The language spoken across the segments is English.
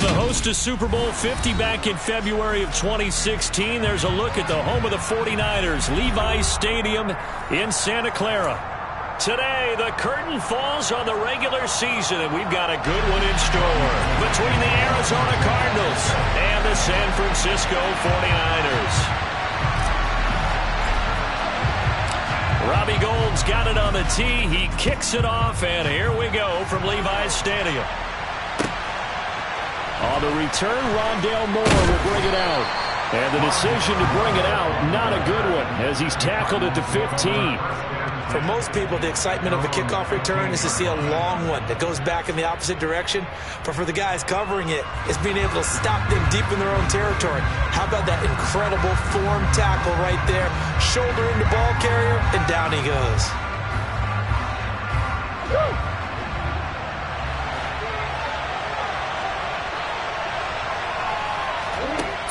the host of Super Bowl 50 back in February of 2016. There's a look at the home of the 49ers, Levi's Stadium in Santa Clara. Today, the curtain falls on the regular season, and we've got a good one in store between the Arizona Cardinals and the San Francisco 49ers. Robbie Gould's got it on the tee. He kicks it off, and here we go from Levi's Stadium. On the return, Rondale Moore will bring it out. And the decision to bring it out, not a good one, as he's tackled at the 15. For most people, the excitement of a kickoff return is to see a long one that goes back in the opposite direction. But for the guys covering it, it's being able to stop them deep in their own territory. How about that incredible form tackle right there? Shoulder into ball carrier, and down he goes.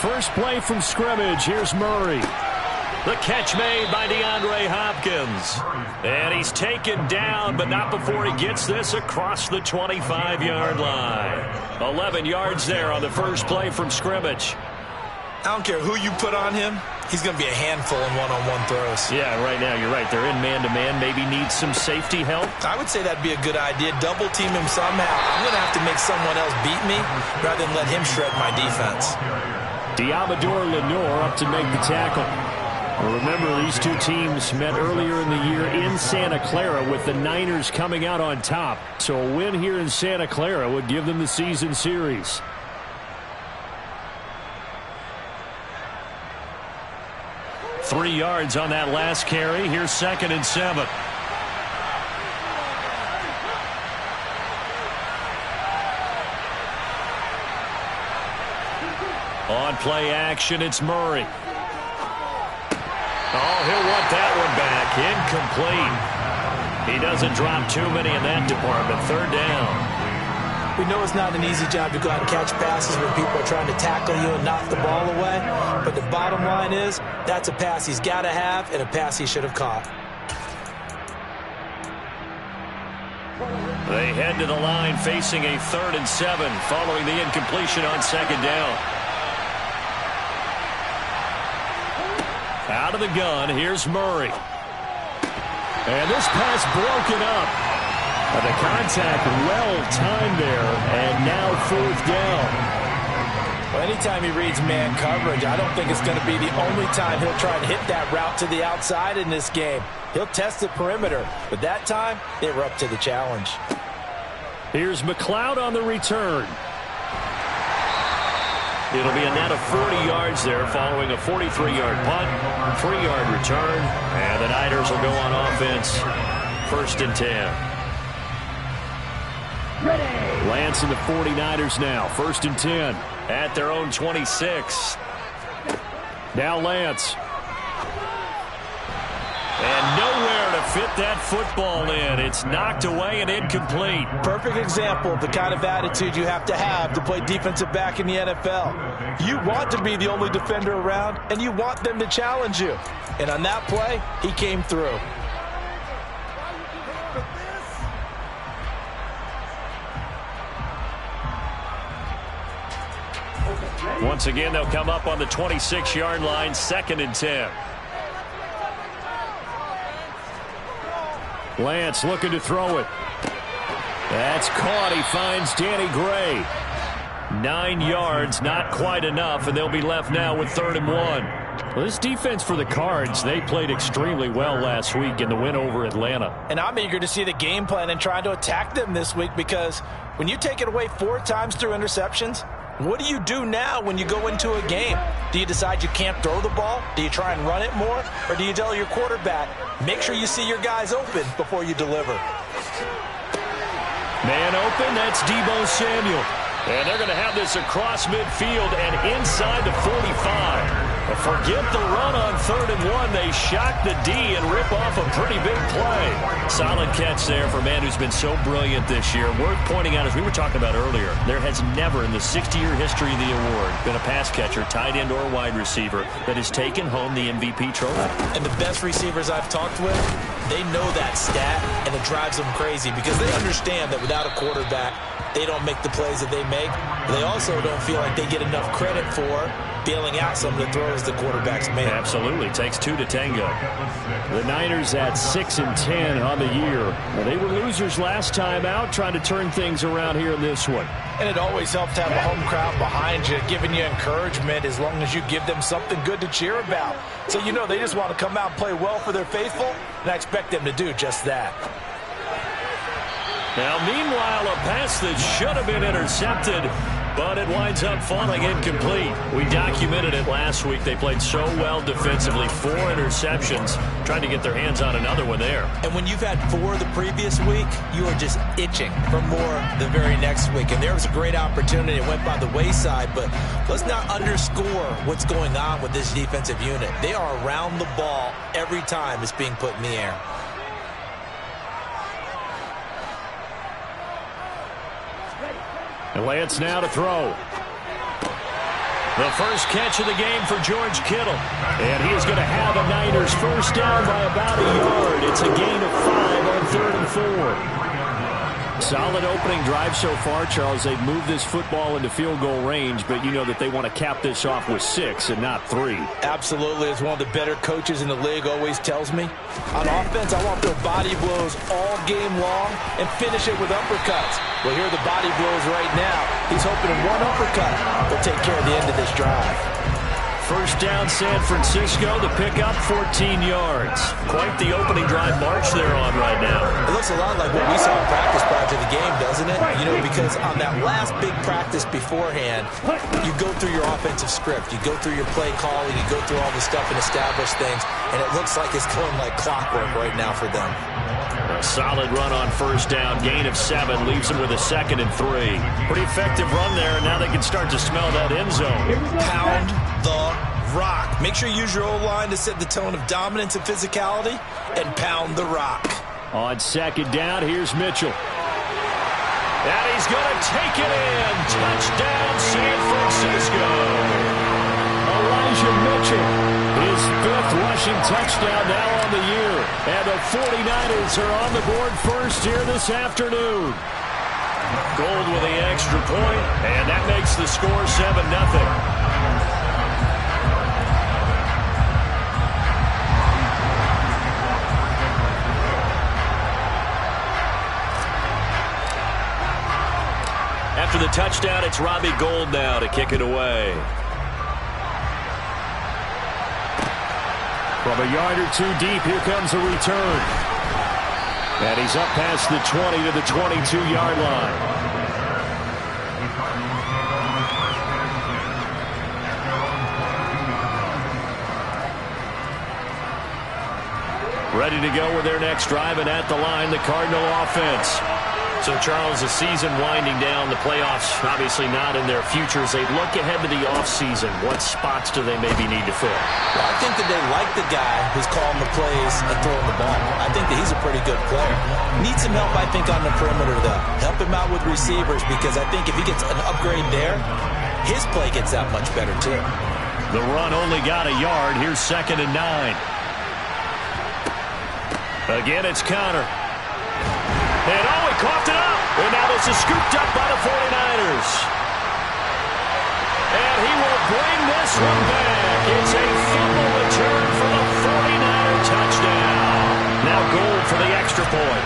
First play from scrimmage. Here's Murray. The catch made by DeAndre Hopkins. And he's taken down, but not before he gets this across the 25-yard line. 11 yards there on the first play from scrimmage. I don't care who you put on him. He's going to be a handful in one-on-one throws. Yeah, right now you're right. They're in man-to-man. Maybe needs some safety help. I would say that'd be a good idea. Double team him somehow. I'm going to have to make someone else beat me rather than let him shred my defense. Diamador Lenore up to make the tackle. Well, remember, these two teams met earlier in the year in Santa Clara with the Niners coming out on top. So a win here in Santa Clara would give them the season series. Three yards on that last carry. Here's 2nd and 7. On play action, it's Murray. Oh, he'll want that one back. Incomplete. He doesn't drop too many in that department. 3rd down. We know it's not an easy job to go out and catch passes when people are trying to tackle you and knock the ball away. But the bottom line is, that's a pass he's got to have and a pass he should have caught. They head to the line facing a 3rd and 7 following the incompletion on 2nd down. Out of the gun, here's Murray. And this pass broken up. And the contact well-timed there, and now 4th down. Well, anytime he reads man coverage, I don't think it's going to be the only time he'll try to hit that route to the outside in this game. He'll test the perimeter, but that time, they were up to the challenge. Here's McLeod on the return. It'll be a net of 40 yards there following a 43-yard punt, 3-yard return, and the Niners will go on offense. 1st and 10. Lance and the 49ers now. 1st and 10 at their own 26. Now Lance. And nowhere to fit that football in. It's knocked away and incomplete. Perfect example of the kind of attitude you have to play defensive back in the NFL. You want to be the only defender around, and you want them to challenge you. And on that play, he came through. Once again, they'll come up on the 26-yard line, 2nd and 10. Lance looking to throw it. That's caught. He finds Danny Gray. 9 yards, not quite enough, and they'll be left now with 3rd and 1. Well, this defense for the Cards, they played extremely well last week in the win over Atlanta. And I'm eager to see the game plan and trying to attack them this week, because when you take it away 4 times through interceptions, what do you do now when you go into a game? Do you decide you can't throw the ball? Do you try and run it more? Or do you tell your quarterback, make sure you see your guys open before you deliver? Man open, that's Deebo Samuel. And they're going to have this across midfield and inside the 45. But forget the run on 3rd and 1. They shock the D and rip off a pretty big play. Solid catch there for a man who's been so brilliant this year. Worth pointing out, as we were talking about earlier, there has never in the 60-year history of the award been a pass catcher, tight end, or wide receiver that has taken home the MVP trophy. And the best receivers I've talked with, they know that stat, and it drives them crazy because they understand that without a quarterback, they don't make the plays that they make. They also don't feel like they get enough credit for bailing out some of the throws the quarterbacks make. Absolutely. Takes two to tango. The Niners at 6-10 on the year. Well, they were losers last time out, trying to turn things around here in this one. And it always helps to have a home crowd behind you, giving you encouragement as long as you give them something good to cheer about. So you know they just want to come out and play well for their faithful, and I expect them to do just that. Now, meanwhile, a pass that should have been intercepted, but it winds up falling incomplete. We documented it last week. They played so well defensively. 4 interceptions, trying to get their hands on another one there. And when you've had 4 the previous week, you are just itching for more the very next week. And there was a great opportunity. It went by the wayside, but let's not underscore what's going on with this defensive unit. They are around the ball every time it's being put in the air. And Lance now to throw. The first catch of the game for George Kittle. And he is going to have a Niners first down by about a yard. It's a gain of 5 on 3rd and 4. Solid opening drive so far, Charles. They've moved this football into field goal range, but you know that they want to cap this off with 6 and not 3. Absolutely. As one of the better coaches in the league always tells me, on offense, I want their body blows all game long and finish it with uppercuts. Well, here are the body blows right now. He's hoping in one uppercut will take care of the end of this drive. First down, San Francisco. The pickup, 14 yards. Quite the opening drive march they're on right now. It looks a lot like what we saw in practice prior to the game, doesn't it? You know, because on that last big practice beforehand, you go through your offensive script. You go through your play calling. You go through all the stuff and establish things. And it looks like it's going like clockwork right now for them. A solid run on first down. Gain of 7 leaves them with a 2nd and 3. Pretty effective run there, and now they can start to smell that end zone. Pound the rock. Make sure you use your O-line to set the tone of dominance and physicality, and pound the rock. On 2nd down, here's Mitchell. And he's going to take it in. Touchdown, San Francisco. Elijah Mitchell, his 5th rushing touchdown now on the year. And the 49ers are on the board first here this afternoon. Gold with the extra point, and that makes the score 7-0. After the touchdown, it's Robbie Gould now to kick it away. From a yard or 2 deep, here comes a return. And he's up past the 20 to the 22-yard line. Ready to go with their next drive, and at the line, the Cardinal offense. So, Charles, the season winding down, the playoffs obviously not in their futures. They look ahead to the offseason. What spots do they maybe need to fill? Well, I think that they like the guy who's calling the plays and throwing the ball. I think that he's a pretty good player. Needs some help, I think, on the perimeter, though. Help him out with receivers, because I think if he gets an upgrade there, his play gets that much better, too. The run only got a yard. Here's 2nd and 9. Again, it's Connor. And he coughed it up. And now this is scooped up by the 49ers. And he will bring this one back. It's a fumble return for the 49er touchdown. Now Gould for the extra point.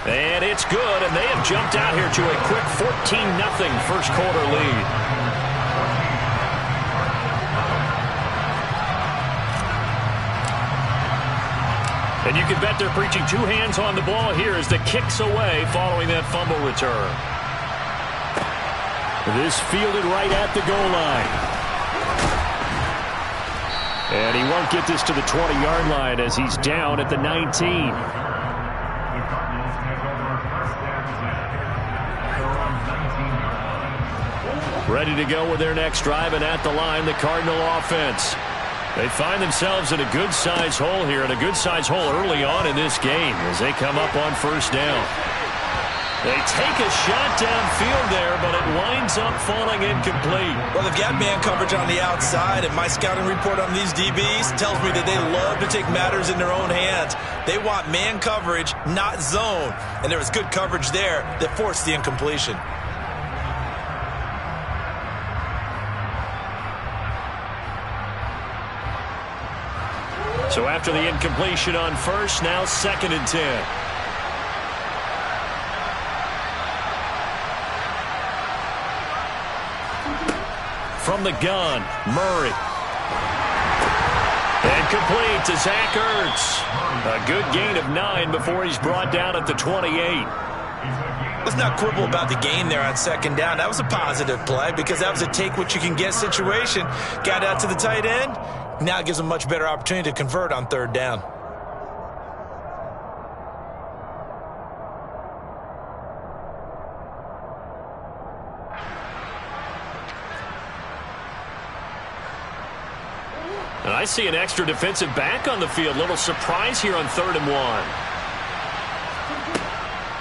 And it's good, and they have jumped out here to a quick 14-0 first quarter lead. And you can bet they're preaching 2 hands on the ball here as the kick's away following that fumble return. This fielded right at the goal line. And he won't get this to the 20-yard line as he's down at the 19. Ready to go with their next drive, and at the line, the Cardinal offense. They find themselves in a good-sized hole here, and a good-sized hole early on in this game as they come up on first down. They take a shot downfield there, but it winds up falling incomplete. Well, they've got man coverage on the outside, and my scouting report on these DBs tells me that they love to take matters in their own hands. They want man coverage, not zone. And there was good coverage there that forced the incompletion. So after the incompletion on first, now 2nd and 10. From the gun, Murray. And complete to Zach Ertz. A good gain of 9 before he's brought down at the 28. Let's not quibble about the gain there on 2nd down. That was a positive play because that was a take-what-you-can-get situation. Got out to the tight end. Now it gives them a much better opportunity to convert on 3rd down. And I see an extra defensive back on the field. Little surprise here on 3rd and 1.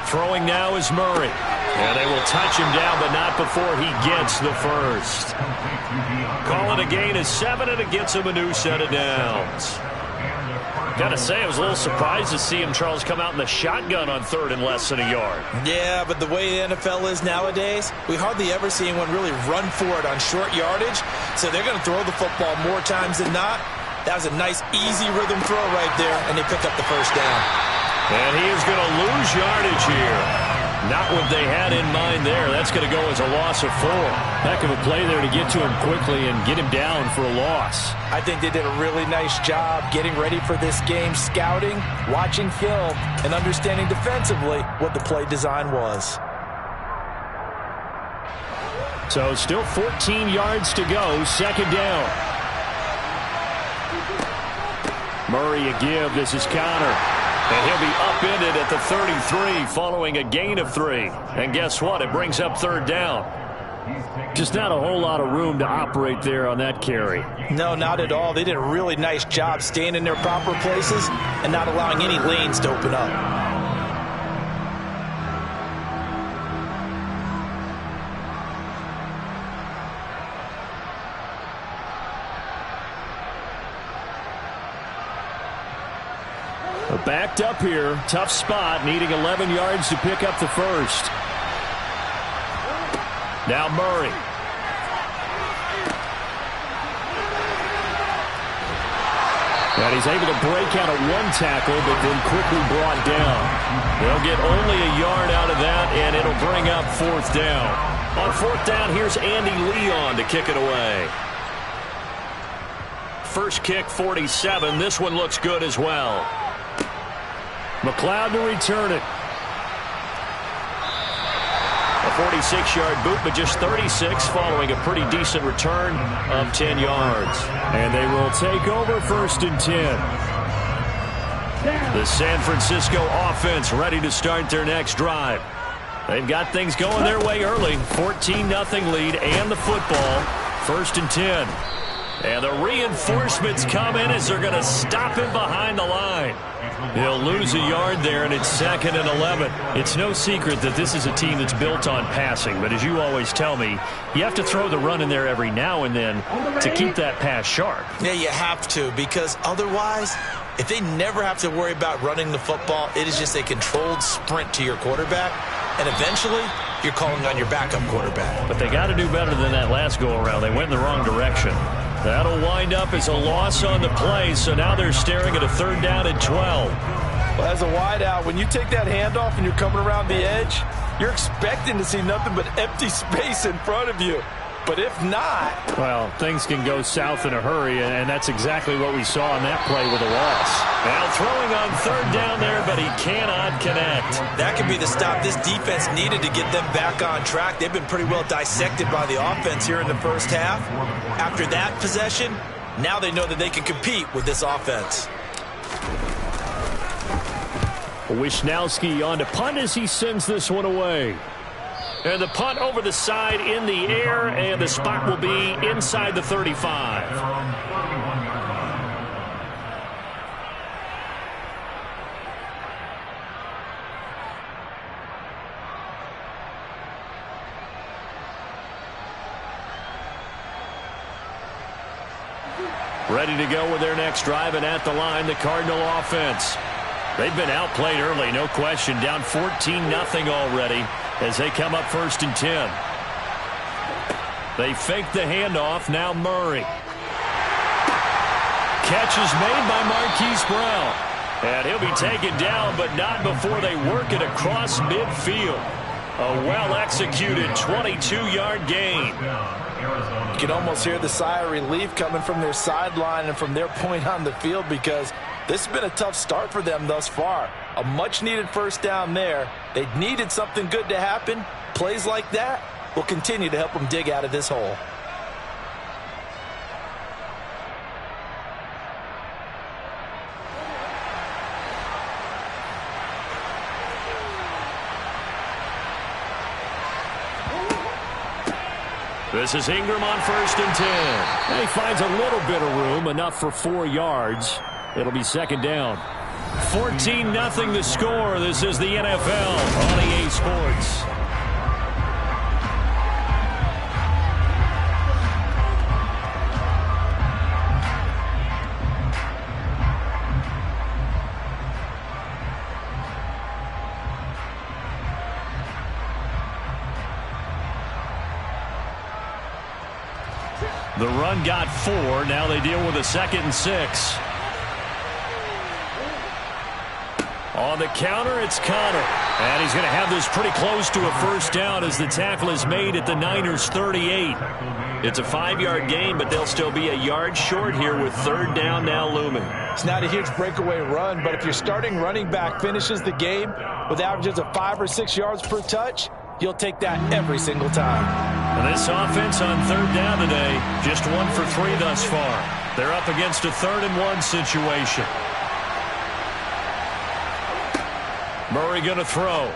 Throwing now is Murray. And they will touch him down, but not before he gets the first. Call it a gain of 7, and it gets him a new set of downs. Got to say, I was a little surprised to see him, Charles, come out in the shotgun on 3rd and less than a yard. Yeah, but the way the NFL is nowadays, we hardly ever see anyone really run for it on short yardage. So they're going to throw the football more times than not. That was a nice, easy rhythm throw right there, and they pick up the first down. And he is going to lose yardage here. Not what they had in mind there. That's going to go as a loss of 4. Heck of a play there to get to him quickly and get him down for a loss. I think they did a really nice job getting ready for this game, scouting, watching film, and understanding defensively what the play design was. So still 14 yards to go, 2nd down. Murray a give. This is Connor. And he'll be upended at the 33 following a gain of 3. And guess what? It brings up 3rd down. Just not a whole lot of room to operate there on that carry. No, not at all. They did a really nice job staying in their proper places and not allowing any lanes to open up. Backed up here, tough spot, needing 11 yards to pick up the first. Now Murray. And he's able to break out of 1 tackle, but then quickly brought down. They'll get only a yard out of that, and it'll bring up 4th down. On 4th down, here's Andy Leon to kick it away. First kick, 47. This one looks good as well. McLeod to return it. A 46-yard boot, but just 36 following a pretty decent return of 10 yards. And they will take over 1st and 10. The San Francisco offense ready to start their next drive. They've got things going their way early. 14-0 lead and the football. 1st and 10. And the reinforcements come in as they're going to stop him behind the line. He'll lose a yard there, and it's 2nd and 11. It's no secret that this is a team that's built on passing, but as you always tell me, you have to throw the run in there every now and then to keep that pass sharp. Yeah, you have to, because otherwise, if they never have to worry about running the football, it is just a controlled sprint to your quarterback, and eventually, you're calling on your backup quarterback. But they got to do better than that last go-around. They went in the wrong direction. That'll wind up as a loss on the play, so now they're staring at a 3rd down and 12. Well, as a wideout, when you take that handoff and you're coming around the edge, you're expecting to see nothing but empty space in front of you. But if not... Well, things can go south in a hurry, and that's exactly what we saw on that play with a loss. Now throwing on 3rd down there, but he cannot connect. That could be the stop this defense needed to get them back on track. They've been pretty well dissected by the offense here in the first half. After that possession, now they know that they can compete with this offense. Wisnowski on to punt as he sends this one away. And the punt over the side in the air, and the spot will be inside the 35. Ready to go with their next drive, and at the line, the Cardinal offense. They've been outplayed early, no question. Down 14-0 already as they come up 1st and 10. They fake the handoff. Now Murray. Catch is made by Marquise Brown. And he'll be taken down, but not before they work it across midfield. A well-executed 22-yard gain. You can almost hear the sigh of relief coming from their sideline and from their point on the field, because this has been a tough start for them thus far. A much-needed first down there. They needed something good to happen. Plays like that will continue to help them dig out of this hole. This is Ingram on 1st and 10. And he finds a little bit of room, enough for 4 yards. It'll be 2nd down. 14-0 the score. This is the NFL on EA Sports. The run got 4. Now they deal with a 2nd and 6. On the counter, it's Connor. And he's going to have this pretty close to a first down as the tackle is made at the Niners' 38. It's a 5-yard gain, but they'll still be a yard short here with 3rd down now looming. It's not a huge breakaway run, but if your starting running back finishes the game with averages of 5 or 6 yards per touch, you'll take that every single time. And this offense on 3rd down today, just 1 for 3 thus far. They're up against a 3rd and 1 situation. Murray going to throw.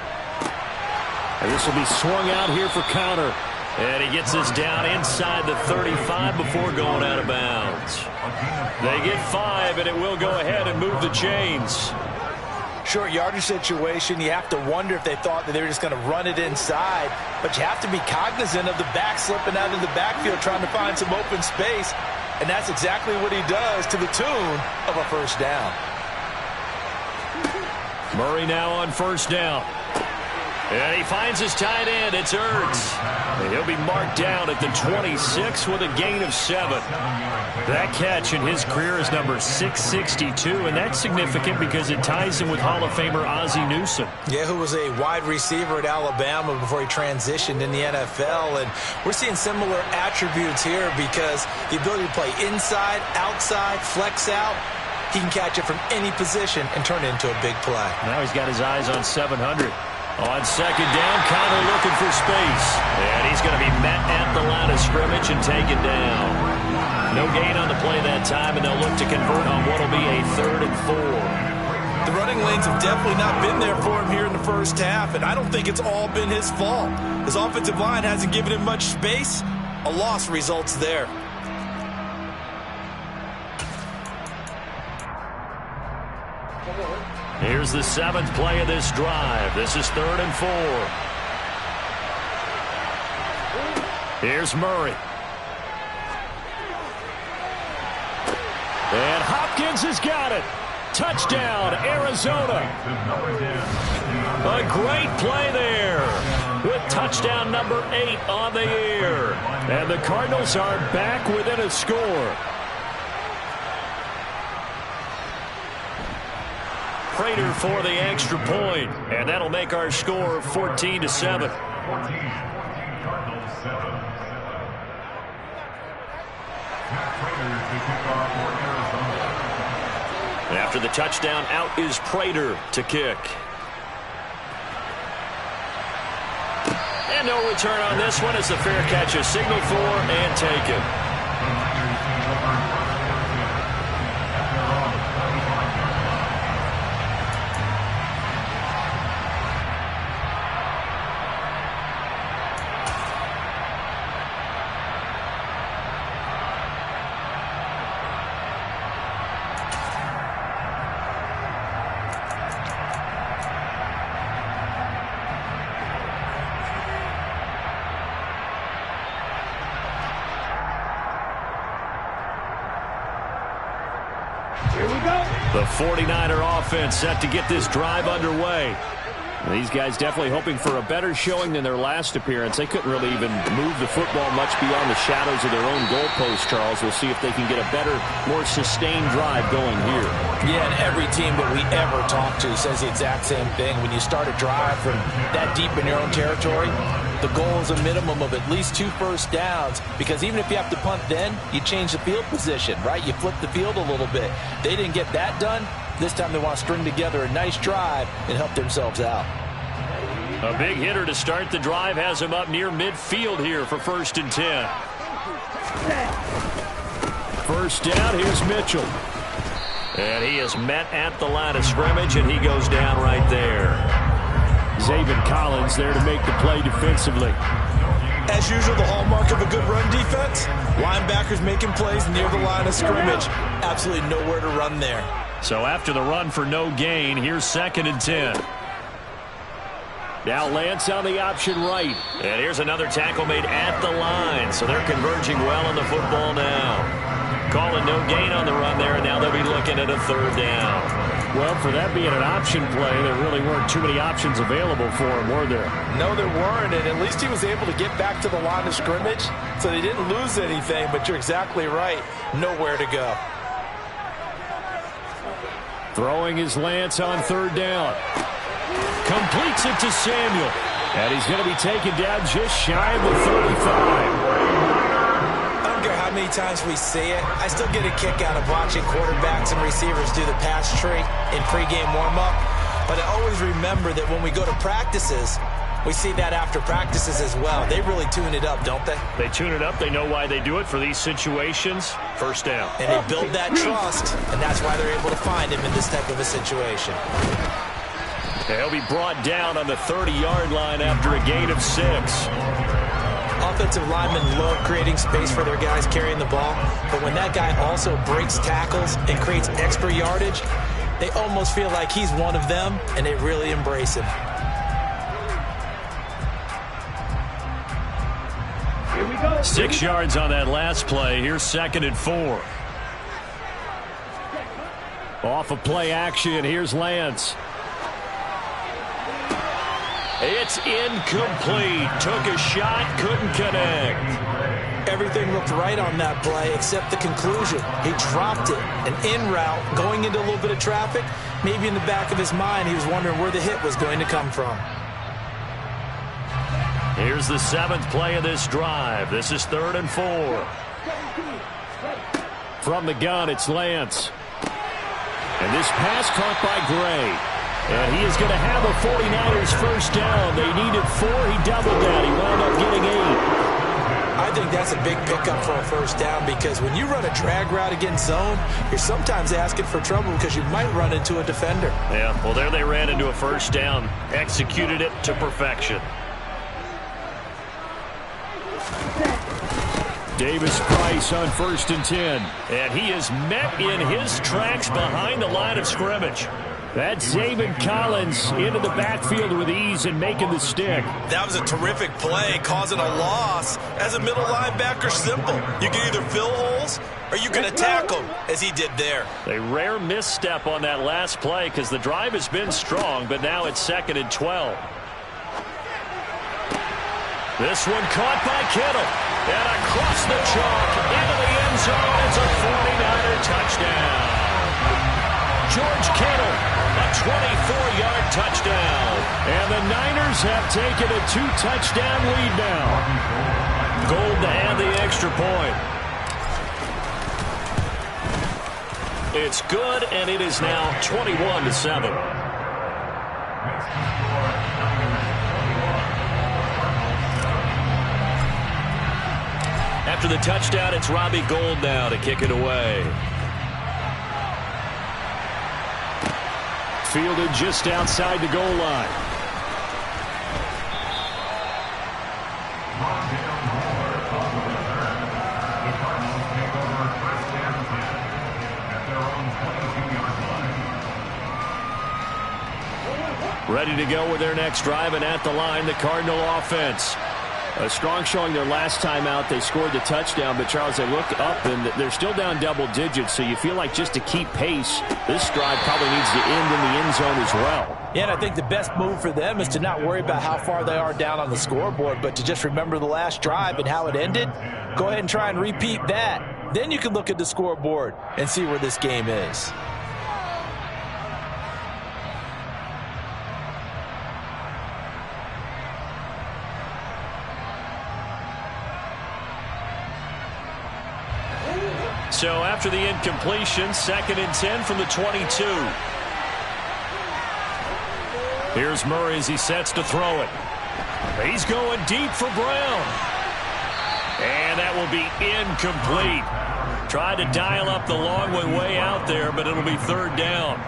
And this will be swung out here for Connor. And he gets this down inside the 35 before going out of bounds. They get 5, and it will go ahead and move the chains. Short yardage situation, you have to wonder if they thought that they were just going to run it inside. But you have to be cognizant of the back slipping out of the backfield trying to find some open space. And that's exactly what he does, to the tune of a first down. Murray now on 1st down. And he finds his tight end. It's Ertz. And he'll be marked down at the 26 with a gain of 7. That catch in his career is number 662, and that's significant because it ties him with Hall of Famer Ozzie Newsome. Yeah, who was a wide receiver at Alabama before he transitioned in the NFL. And we're seeing similar attributes here because the ability to play inside, outside, flex out. He can catch it from any position and turn it into a big play. Now he's got his eyes on 700. On 2nd down, Connor looking for space. And he's going to be met at the line of scrimmage and taken down. No gain on the play that time, and they'll look to convert on what will be a 3rd and 4. The running lanes have definitely not been there for him here in the first half, and I don't think it's all been his fault. His offensive line hasn't given him much space. A loss results there. Here's the 7th play of this drive. This is 3rd and 4. Here's Murray. And Hopkins has got it. Touchdown, Arizona. A great play there with touchdown number 8 on the year. And the Cardinals are back within a score. Prater for the extra point, and that'll make our score 14-7. After the touchdown, out is Prater to kick. And no return on this one as the fair catch is signaled for and taken. The 49er offense set to get this drive underway. These guys definitely hoping for a better showing than their last appearance. They couldn't really even move the football much beyond the shadows of their own goalpost, Charles. We'll see if they can get a better, more sustained drive going here. Yeah, and every team that we ever talk to says the exact same thing. When you start a drive from that deep in your own territory, the goal is a minimum of at least 2 first downs, because even if you have to punt then, you change the field position, right? You flip the field a little bit. They didn't get that done. This time they want to string together a nice drive and help themselves out. A big hitter to start the drive has him up near midfield here for 1st and 10. First down, here's Mitchell. And he is met at the line of scrimmage, and he goes down right there. Zaven Collins there to make the play defensively. As usual, the hallmark of a good run defense, linebackers making plays near the line of scrimmage. Absolutely nowhere to run there. So after the run for no gain, here's 2nd and 10. Now Lance on the option right. And here's another tackle made at the line. So they're converging well on the football now. Calling no gain on the run there, and now they'll be looking at a 3rd down. Well, for that being an option play, there really weren't too many options available for him, were there? No, there weren't, and at least he was able to get back to the line of scrimmage, so they didn't lose anything, but you're exactly right. Nowhere to go. Throwing his Lance on 3rd down. Completes it to Samuel. And he's going to be taken down just shy of the 35. I don't care how many times we see it. I still get a kick out of watching quarterbacks and receivers do the pass tree in pregame warm-up. But I always remember that when we go to practices, we see that after practices as well. They really tune it up, don't they? They tune it up. They know why they do it for these situations. 1st down. And they build that trust, and that's why they're able to find him in this type of a situation. He'll be brought down on the 30-yard line after a gain of 6. Offensive linemen love creating space for their guys carrying the ball, but when that guy also breaks tackles and creates extra yardage, they almost feel like he's one of them, and they really embrace him. 6 yards on that last play. Here's 2nd and 4. Off of play action, here's Lance. It's incomplete. Took a shot, couldn't connect. Everything looked right on that play except the conclusion. He dropped it, an in route, going into a little bit of traffic. Maybe in the back of his mind, he was wondering where the hit was going to come from. Here's the 7th play of this drive. This is 3rd and 4. From the gun, it's Lance. And this pass caught by Gray. And he is going to have a 49ers 1st down. They needed 4. He doubled that. He wound up getting 8. I think that's a big pickup for a 1st down, because when you run a drag route against zone, you're sometimes asking for trouble because you might run into a defender. Yeah, well, there they ran into a 1st down. Executed it to perfection. Davis Price on 1st and 10. And he is met in his tracks behind the line of scrimmage. That's Zaven Collins into the backfield with ease and making the stick. That was a terrific play, causing a loss. As a middle linebacker, simple. You can either fill holes or you can attack them, as he did there. A rare misstep on that last play because the drive has been strong, but now it's 2nd and 12. This one caught by Kittle. And across the chalk into the end zone. It's a 49er touchdown. George Kittle, a 24-yard touchdown. And the Niners have taken a 2-touchdown lead now. Gold to add the extra point. It's good, and it is now 21-7. After the touchdown, it's Robbie Gould now to kick it away. Fielded just outside the goal line. Ready to go with their next drive, and at the line, the Cardinal offense. A strong showing their last time out. They scored the touchdown, but Charles, they look up and they're still down double digits, so you feel like just to keep pace, this drive probably needs to end in the end zone as well. Yeah, and I think the best move for them is to not worry about how far they are down on the scoreboard, but to just remember the last drive and how it ended. Go ahead and try and repeat that. Then you can look at the scoreboard and see where this game is. So after the incompletion, 2nd and 10 from the 22. Here's Murray as he sets to throw it. He's going deep for Brown. And that will be incomplete. Tried to dial up the long one way out there, but it'll be 3rd down.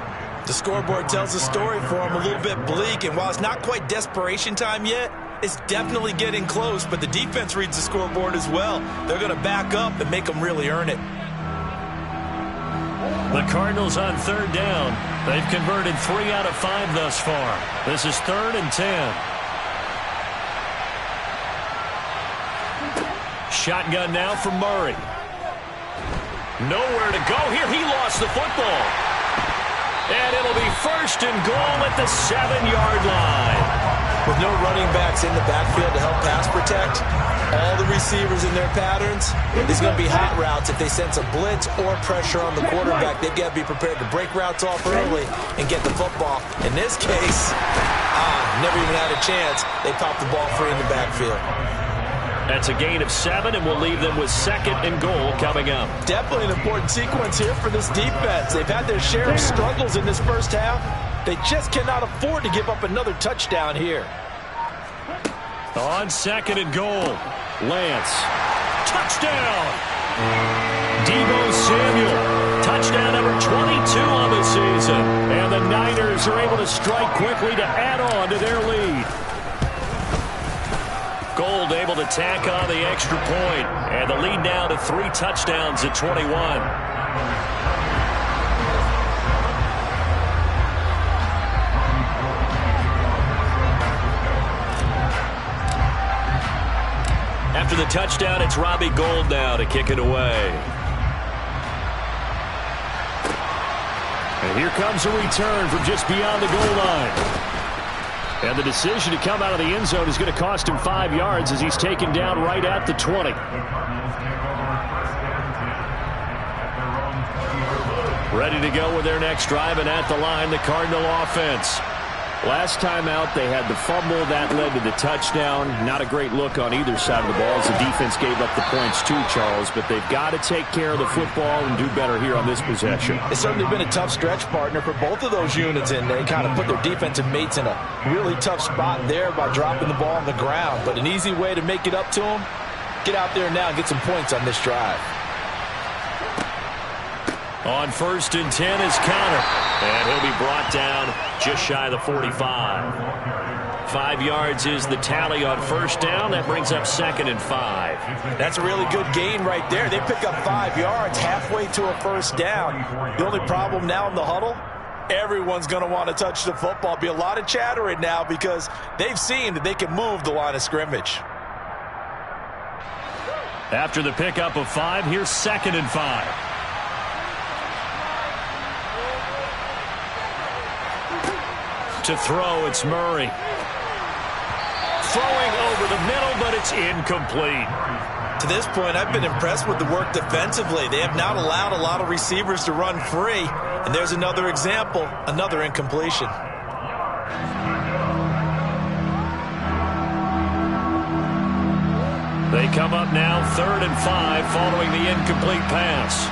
The scoreboard tells a story for him, a little bit bleak, and while it's not quite desperation time yet, it's definitely getting close, but the defense reads the scoreboard as well. They're going to back up and make them really earn it. The Cardinals on 3rd down. They've converted 3 out of 5 thus far. This is 3rd and 10. Shotgun now for Murray. Nowhere to go here. He lost the football. And it'll be 1st and goal at the 7-yard line. With no running backs in the backfield to help pass protect, all the receivers in their patterns, there's going to be hot routes. If they sense a blitz or pressure on the quarterback, they've got to be prepared to break routes off early and get the football. In this case, never even had a chance. They popped the ball free in the backfield. That's a gain of 7, and we'll leave them with 2nd and goal coming up. Definitely an important sequence here for this defense. They've had their share of struggles in this first half. They just cannot afford to give up another touchdown here. On 2nd and goal, Lance. Touchdown! Deebo Samuel. Touchdown number 22 on the season. And the Niners are able to strike quickly to add on to their lead. Gold able to tack on the extra point. And the lead now to 3 touchdowns at 21. After the touchdown, it's Robbie Gould now to kick it away. And here comes a return from just beyond the goal line. And the decision to come out of the end zone is going to cost him 5 yards as he's taken down right at the 20. Ready to go with their next drive, and at the line, the Cardinal offense. Last time out, they had the fumble. That led to the touchdown. Not a great look on either side of the ball as the defense gave up the points too, Charles. But they've got to take care of the football and do better here on this possession. It's certainly been a tough stretch, partner, for both of those units, and they kind of put their defensive mates in a really tough spot there by dropping the ball on the ground. But an easy way to make it up to them, get out there now and get some points on this drive. On 1st and 10 is Counter. And he'll be brought down just shy of the 45. 5 yards is the tally on 1st down. That brings up 2nd and 5. That's a really good gain right there. They pick up 5 yards halfway to a 1st down. The only problem now in the huddle, everyone's going to want to touch the football. Be a lot of chattering now because they've seen that they can move the line of scrimmage. After the pickup of 5, here's 2nd and 5. To throw, it's Murray. Throwing over the middle, but it's incomplete. To this point, I've been impressed with the work defensively. They have not allowed a lot of receivers to run free. And there's another example, another incompletion. They come up now 3rd and 5 following the incomplete pass.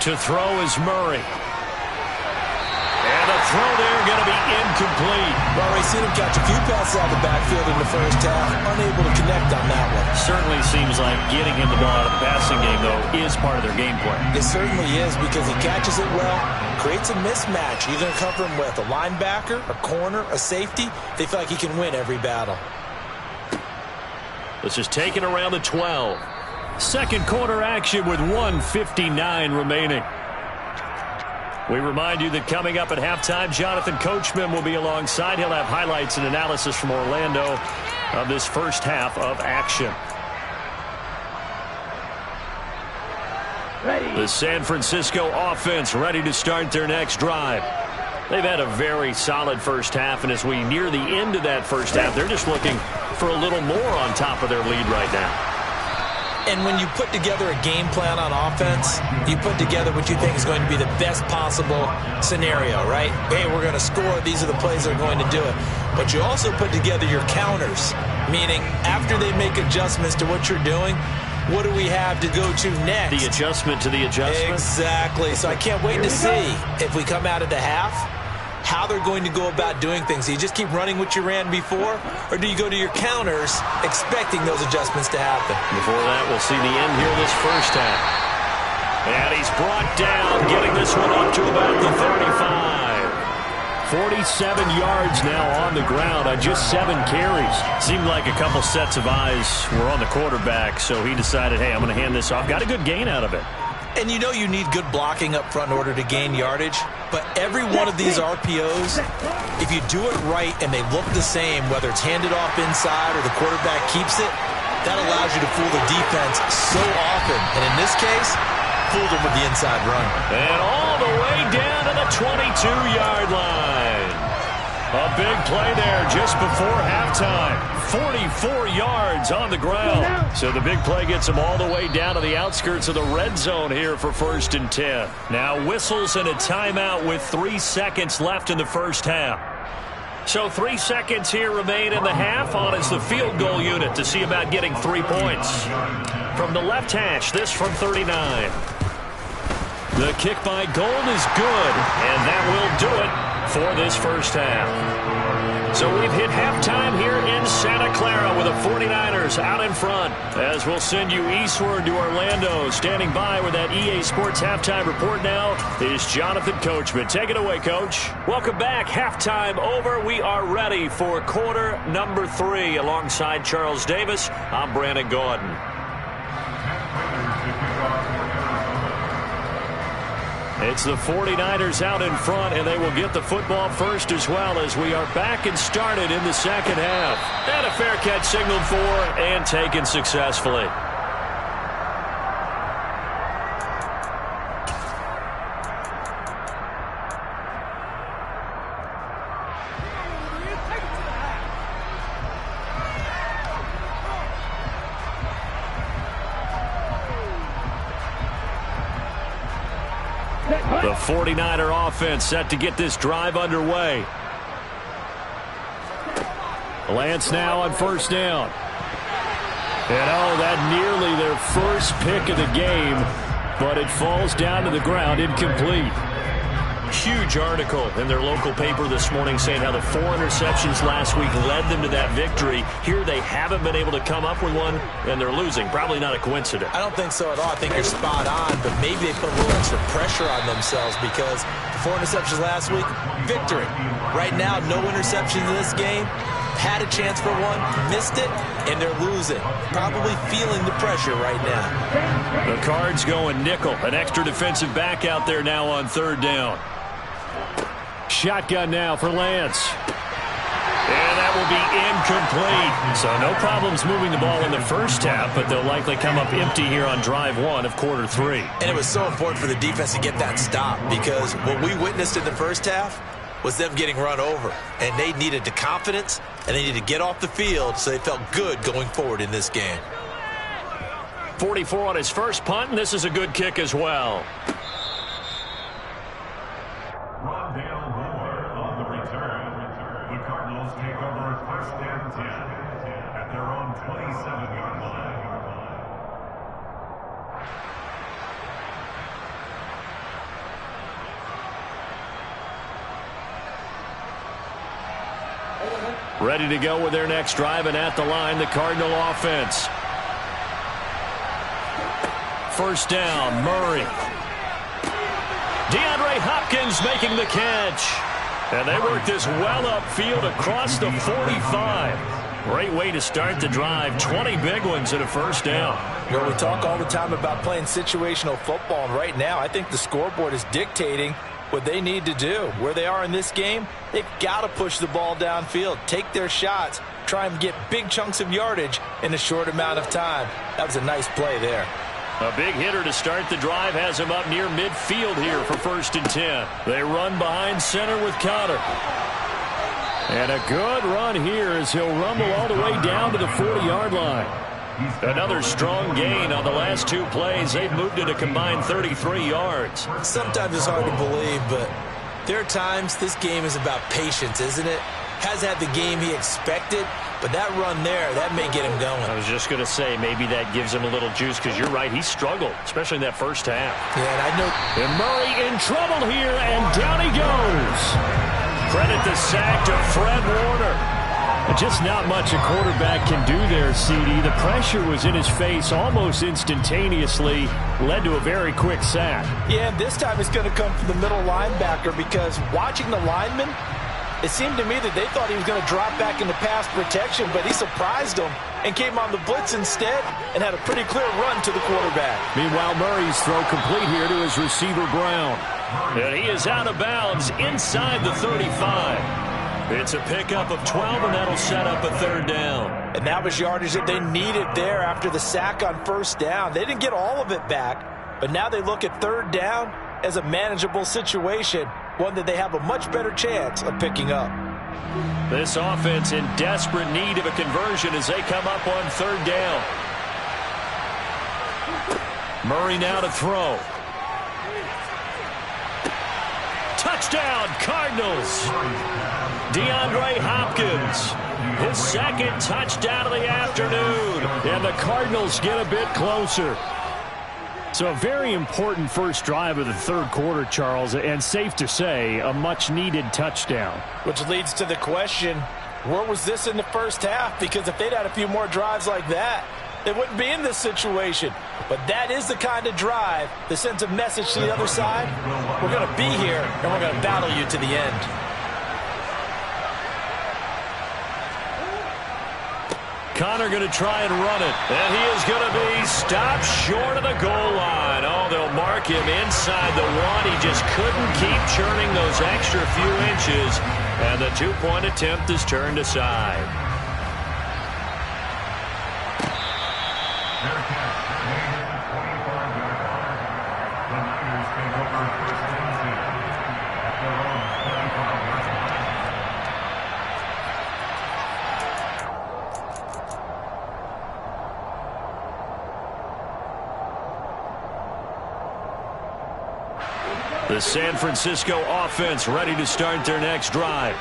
To throw is Murray. And the throw there going to be incomplete. Well, we've seen him catch a few passes out of the backfield in the first half. Unable to connect on that one. Certainly seems like getting him the ball out of the passing game, though, is part of their game plan. It certainly is because he catches it well, creates a mismatch. Either cover him with a linebacker, a corner, a safety. They feel like he can win every battle. This is taken around the 12. Second quarter action with 1:59 remaining. We remind you that coming up at halftime, Jonathan Coachman will be alongside. He'll have highlights and analysis from Orlando of this first half of action. The San Francisco offense ready to start their next drive. They've had a very solid first half, and as we near the end of that first half, they're just looking for a little more on top of their lead right now. And when you put together a game plan on offense, you put together what you think is going to be the best possible scenario, right? Hey, we're going to score. These are the plays that are going to do it. But you also put together your counters, meaning after they make adjustments to what you're doing, what do we have to go to next? The adjustment to the adjustment? Exactly. So I can't wait to see if we come out of the half, how they're going to go about doing things. Do you just keep running what you ran before, or do you go to your counters expecting those adjustments to happen? Before that, we'll see the end here this first half. And he's brought down, getting this one up to about the 35. 47 yards now on the ground on just 7 carries. Seemed like a couple sets of eyes were on the quarterback, so he decided, hey, I'm going to hand this off. Got a good gain out of it. And you know you need good blocking up front in order to gain yardage, but every one of these RPOs, if you do it right and they look the same, whether it's handed off inside or the quarterback keeps it, that allows you to fool the defense so often. And in this case, fooled them with the inside run. And all the way down to the 22-yard line. A big play there just before halftime. 44 yards on the ground. So the big play gets them all the way down to the outskirts of the red zone here for 1st and 10. Now whistles and a timeout with 3 seconds left in the first half. So 3 seconds here remain in the half. On is the field goal unit to see about getting 3 points. From the left hash, this from 39. The kick by Gold is good, and that will do it for this first half. So we've hit halftime here in Santa Clara with the 49ers out in front. As we'll send you eastward to Orlando. Standing by with that EA Sports halftime report now is Jonathan Coachman. Take it away, Coach. Welcome back. Halftime over. We are ready for quarter number 3. Alongside Charles Davis, I'm Brandon Gordon. It's the 49ers out in front, and they will get the football first as well as we are back and started in the second half. And a fair catch signaled for and taken successfully. The 49er offense set to get this drive underway. Lance now on first down. And that nearly their first pick of the game, but it falls down to the ground incomplete. Huge article in their local paper this morning saying how the 4 interceptions last week led them to that victory. Here they haven't been able to come up with one, and they're losing. Probably not a coincidence. I don't think so at all. I think you're spot on, but maybe they put a little extra pressure on themselves because the 4 interceptions last week, victory. Right now, no interceptions in this game. Had a chance for one, missed it, and they're losing. Probably feeling the pressure right now. The Cards going nickel. An extra defensive back out there now on 3rd down. Shotgun now for Lance. And that will be incomplete. So no problems moving the ball in the first half, but they'll likely come up empty here on drive 1 of quarter 3. And it was so important for the defense to get that stop because what we witnessed in the first half was them getting run over. And they needed the confidence, and they needed to get off the field so they felt good going forward in this game. 44 on his first punt, and this is a good kick as well. On the return, the Cardinals take over 1st and 10 at their own 27-yard line. Ready to go with their next drive, and at the line, the Cardinal offense. First down, Murray. DeAndre Hopkins making the catch. And they work this well upfield across the 45. Great way to start the drive. 20 big ones and a first down. You know, we talk all the time about playing situational football, and right now I think the scoreboard is dictating what they need to do. Where they are in this game, they've got to push the ball downfield, take their shots, try and get big chunks of yardage in a short amount of time. That was a nice play there. A big hitter to start the drive has him up near midfield here for 1st and 10. They run behind center with Connor. And a good run here as he'll rumble all the way down to the 40-yard line. Another strong gain on the last 2 plays. They've moved it a combined 33 yards. Sometimes it's hard to believe, but there are times this game is about patience, isn't it? Has had the game he expected, but that run there, that may get him going. I was just going to say, maybe that gives him a little juice, because you're right, he struggled, especially in that first half. Yeah, and I know. And Murray in trouble here, and down he goes. Credit the sack to Fred Warner. Just not much a quarterback can do there, CD. The pressure was in his face almost instantaneously, led to a very quick sack. Yeah, this time it's going to come from the middle linebacker, because watching the lineman, it seemed to me that they thought he was going to drop back into pass protection, but he surprised them and came on the blitz instead and had a pretty clear run to the quarterback. Meanwhile, Murray's throw complete here to his receiver, Brown. And he is out of bounds inside the 35. It's a pickup of 12, and that'll set up a 3rd down. And that was yardage that they needed there after the sack on 1st down. They didn't get all of it back, but now they look at 3rd down as a manageable situation, one that they have a much better chance of picking up. This offense in desperate need of a conversion as they come up on 3rd down. Murray now to throw. Touchdown, Cardinals. DeAndre Hopkins, his 2nd touchdown of the afternoon. And the Cardinals get a bit closer. So a very important first drive of the 3rd quarter, Charles, and safe to say, a much-needed touchdown. Which leads to the question, where was this in the first half? Because if they'd had a few more drives like that, they wouldn't be in this situation. But that is the kind of drive that sends a message to the other side. We're going to be here, and we're going to battle you to the end. Connor going to try and run it. And he is going to be stopped short of the goal line. Oh, they'll mark him inside the 1. He just couldn't keep churning those extra few inches. And the 2-point attempt is turned aside. The San Francisco offense ready to start their next drive.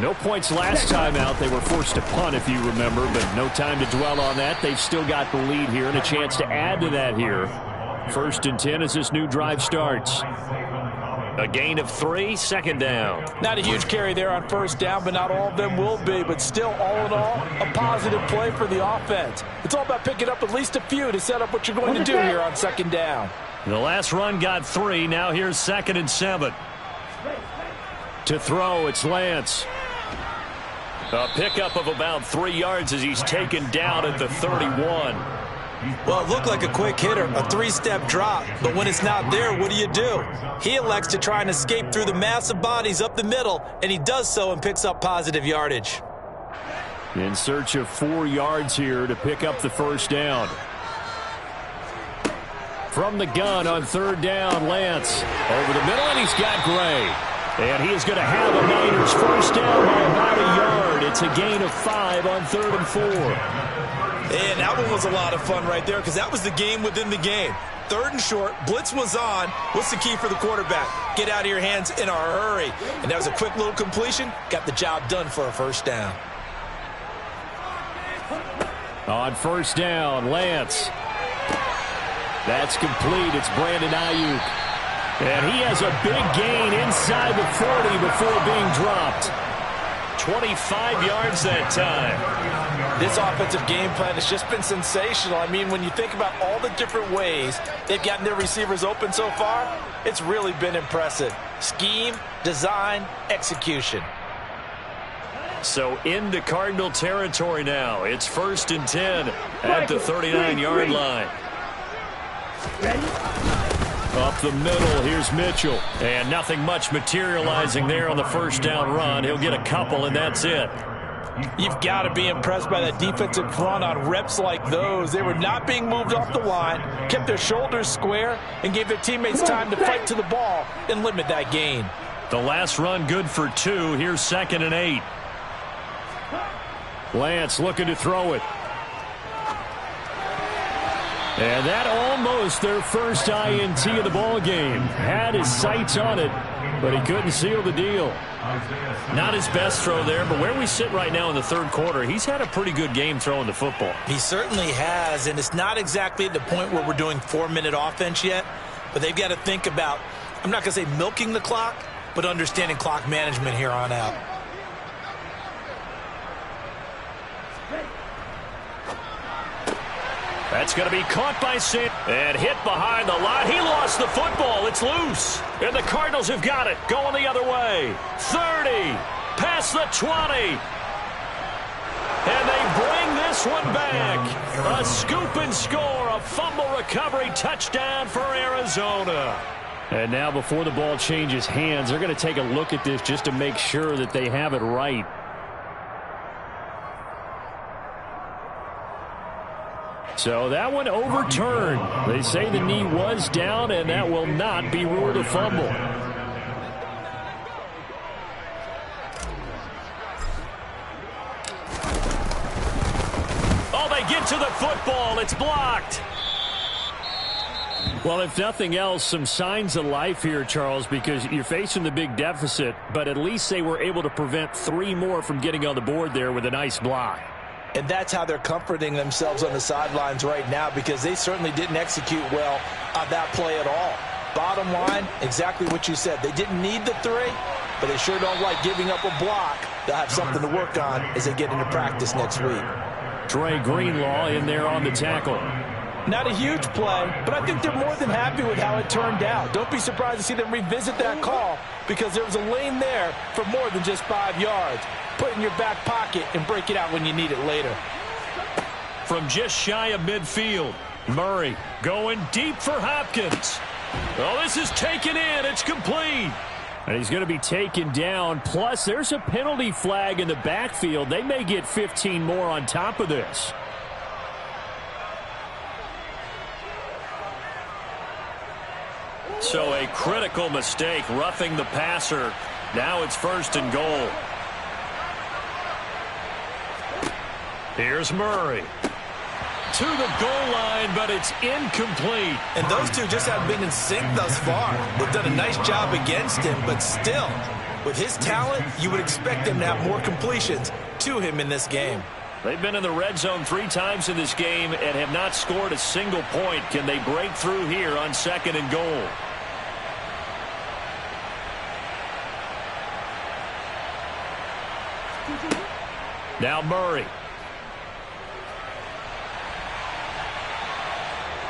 No points last time out. They were forced to punt, if you remember, but no time to dwell on that. They've still got the lead here and a chance to add to that here. 1st and 10 as this new drive starts. A gain of 3, 2nd down. Not a huge carry there on 1st down, but not all of them will be. But still, all in all, a positive play for the offense. It's all about picking up at least a few to set up what you're going to do here on 2nd down. The last run got 3. Now here's 2nd and 7. To throw, it's Lance. A pickup of about 3 yards as he's taken down at the 31. Well, it looked like a quick hitter, a 3-step drop. But when it's not there, what do? He elects to try and escape through the massive bodies up the middle, and he does so and picks up positive yardage. In search of 4 yards here to pick up the 1st down. From the gun on 3rd down, Lance. Over the middle, and he's got Gray. And he is going to have a Niners 1st down by about a yard. It's a gain of 5 on 3rd and 4. And that one was a lot of fun right there because that was the game within the game. 3rd and short, blitz was on. What's the key for the quarterback? Get out of your hands in a hurry. And that was a quick little completion. Got the job done for a 1st down. On 1st down, Lance. That's complete. It's Brandon Ayuk. And he has a big gain inside the 40 before being dropped. 25 yards that time. This offensive game plan has just been sensational. I mean, when you think about all the different ways they've gotten their receivers open so far, it's really been impressive. Scheme, design, execution. So into Cardinal territory now. It's 1st and 10 at the 39-yard line. Up the middle, here's Mitchell. And nothing much materializing there on the first down run. He'll get a couple, and that's it. You've got to be impressed by that defensive front on reps like those. They were not being moved off the line, kept their shoulders square, and gave their teammates time to fight to the ball and limit that gain. The last run good for 2. Here's 2nd and 8. Lance looking to throw it. And that almost their first INT of the ball game. Had his sights on it, but he couldn't seal the deal. Not his best throw there, but where we sit right now in the third quarter, he's had a pretty good game throwing the football. He certainly has, and it's not exactly at the point where we're doing 4-minute offense yet, but they've got to think about, I'm not going to say milking the clock, but understanding clock management here on out. That's going to be caught by Sam and hit behind the line. He lost the football. It's loose. And the Cardinals have got it. Going the other way. 30. Past the 20. And they bring this one back. A scoop and score. A fumble recovery touchdown for Arizona. And now before the ball changes hands, they're going to take a look at this just to make sure that they have it right. So that one overturned. They say the knee was down, and that will not be ruled a fumble. Oh, they get to the football. It's blocked. Well, if nothing else, some signs of life here, Charles, because you're facing the big deficit, but at least they were able to prevent 3 more from getting on the board there with a nice block. And that's how they're comforting themselves on the sidelines right now, because they certainly didn't execute well on that play at all. Bottom line, exactly what you said. They didn't need the 3, but they sure don't like giving up a block. They'll have something to work on as they get into practice next week. Dre Greenlaw in there on the tackle. Not a huge play, but I think they're more than happy with how it turned out. Don't be surprised to see them revisit that call, because there was a lane there for more than just 5 yards. Put it in your back pocket and break it out when you need it later. From just shy of midfield, Murray going deep for Hopkins. Oh, this is taken in. It's complete. And he's going to be taken down. Plus, there's a penalty flag in the backfield. They may get 15 more on top of this. So a critical mistake, roughing the passer. Now it's 1st and goal. Here's Murray. To the goal line, but it's incomplete. And those two just haven't been in sync thus far. They've done a nice job against him, but still, with his talent, you would expect him to have more completions to him in this game. They've been in the red zone 3 times in this game and have not scored a single point. Can they break through here on 2nd and goal? Now Murray.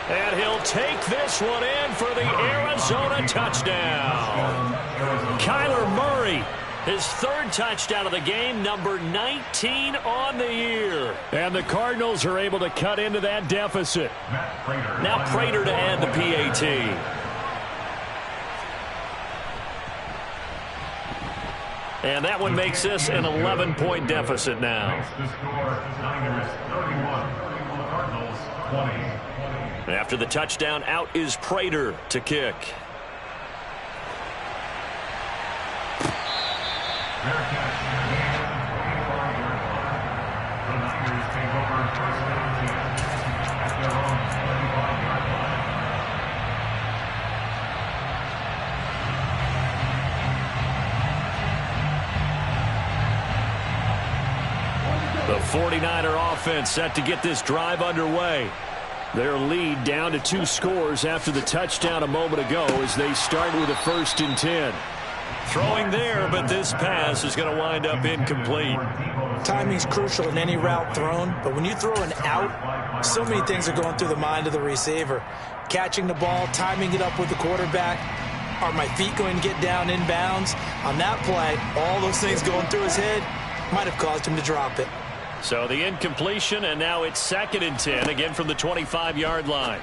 And he'll take this one in for the Arizona touchdown. Kyler Murray, his 3rd touchdown of the game, number 19 on the year. And the Cardinals are able to cut into that deficit. Now Prater to add the PAT. And that one makes this an 11-point deficit now. After the touchdown, out is Prater to kick. The 49er offense set to get this drive underway. Their lead down to 2 scores after the touchdown a moment ago as they start with a 1st and 10. Throwing there, but this pass is going to wind up incomplete. Timing's crucial in any route thrown, but when you throw an out, so many things are going through the mind of the receiver. Catching the ball, timing it up with the quarterback. Are my feet going to get down inbounds? On that play, all those things going through his head might have caused him to drop it. So the incompletion, and now it's 2nd and 10, again from the 25-yard line.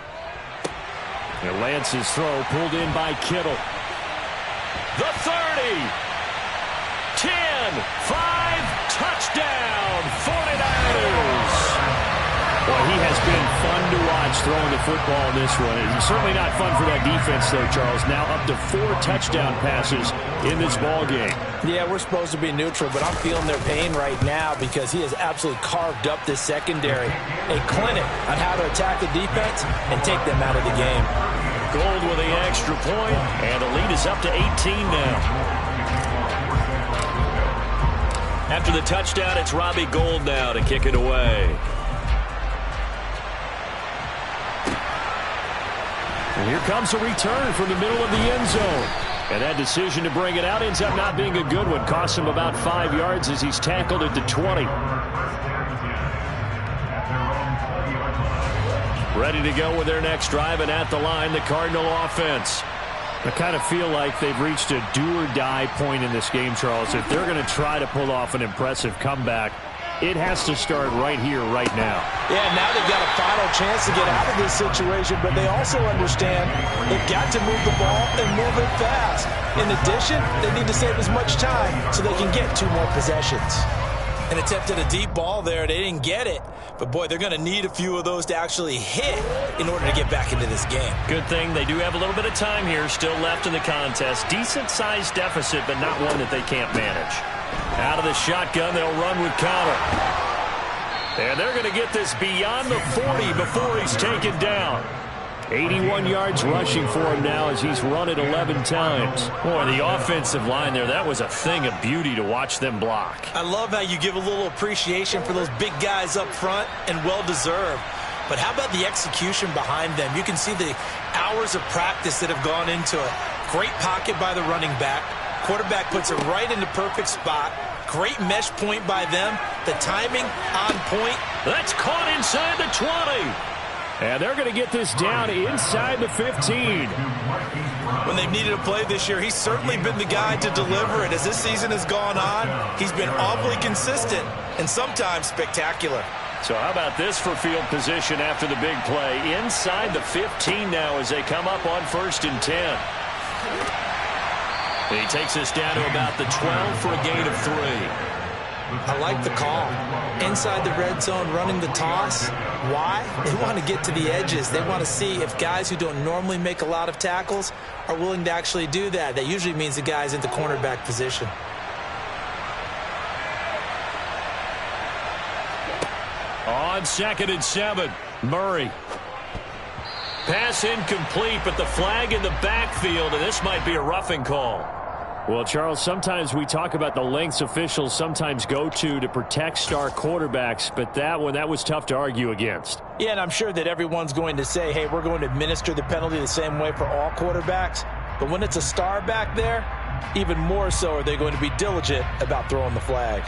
And Lance's throw pulled in by Kittle. The 30. 10. 5. Touchdown. 49ers. Well, he has been fun to watch throwing the football in this one. It's certainly not fun for that defense, though, Charles. Now up to 4 touchdown passes in this ball game. Yeah, we're supposed to be neutral, but I'm feeling their pain right now because he has absolutely carved up this secondary. A clinic on how to attack the defense and take them out of the game. Gold with the extra point, and the lead is up to 18 now. After the touchdown, it's Robbie Gould now to kick it away. And here comes a return from the middle of the end zone. And that decision to bring it out ends up not being a good one. Costs him about 5 yards as he's tackled at the 20. Ready to go with their next drive, and at the line, the Cardinal offense. I kind of feel like they've reached a do-or-die point in this game, Charles. If they're going to try to pull off an impressive comeback, it has to start right here, right now. Yeah, now they've got a final chance to get out of this situation, but they also understand they've got to move the ball and move it fast. In addition, they need to save as much time so they can get 2 more possessions. An attempt at a deep ball there. They didn't get it. But, boy, they're going to need a few of those to actually hit in order to get back into this game. Good thing they do have a little bit of time here still left in the contest. Decent-sized deficit, but not one that they can't manage. Out of the shotgun, they'll run with Connor. And they're going to get this beyond the 40 before he's taken down. 81 yards rushing for him now as he's run it 11 times. Boy, the offensive line there, that was a thing of beauty to watch them block. I love how you give a little appreciation for those big guys up front, and well-deserved. But how about the execution behind them? You can see the hours of practice that have gone into it. Great pocket by the running back. Quarterback puts it right in the perfect spot. Great mesh point by them. The timing on point. That's caught inside the 20. And they're going to get this down inside the 15. When they've needed a play this year, he's certainly been the guy to deliver it. As this season has gone on, he's been awfully consistent and sometimes spectacular. So how about this for field position after the big play? Inside the 15 now as they come up on 1st and 10. He takes us down to about the 12 for a gain of 3. I like the call. Inside the red zone, running the toss. Why? They want to get to the edges. They want to see if guys who don't normally make a lot of tackles are willing to actually do that. That usually means the guy's in the cornerback position. On 2nd and 7, Murray. Pass incomplete, but the flag in the backfield, and this might be a roughing call. Well, Charles, sometimes we talk about the lengths officials sometimes go to protect star quarterbacks, but that was tough to argue against. Yeah, and I'm sure that everyone's going to say, hey, we're going to administer the penalty the same way for all quarterbacks. But when it's a star back there, even more so are they going to be diligent about throwing the flag.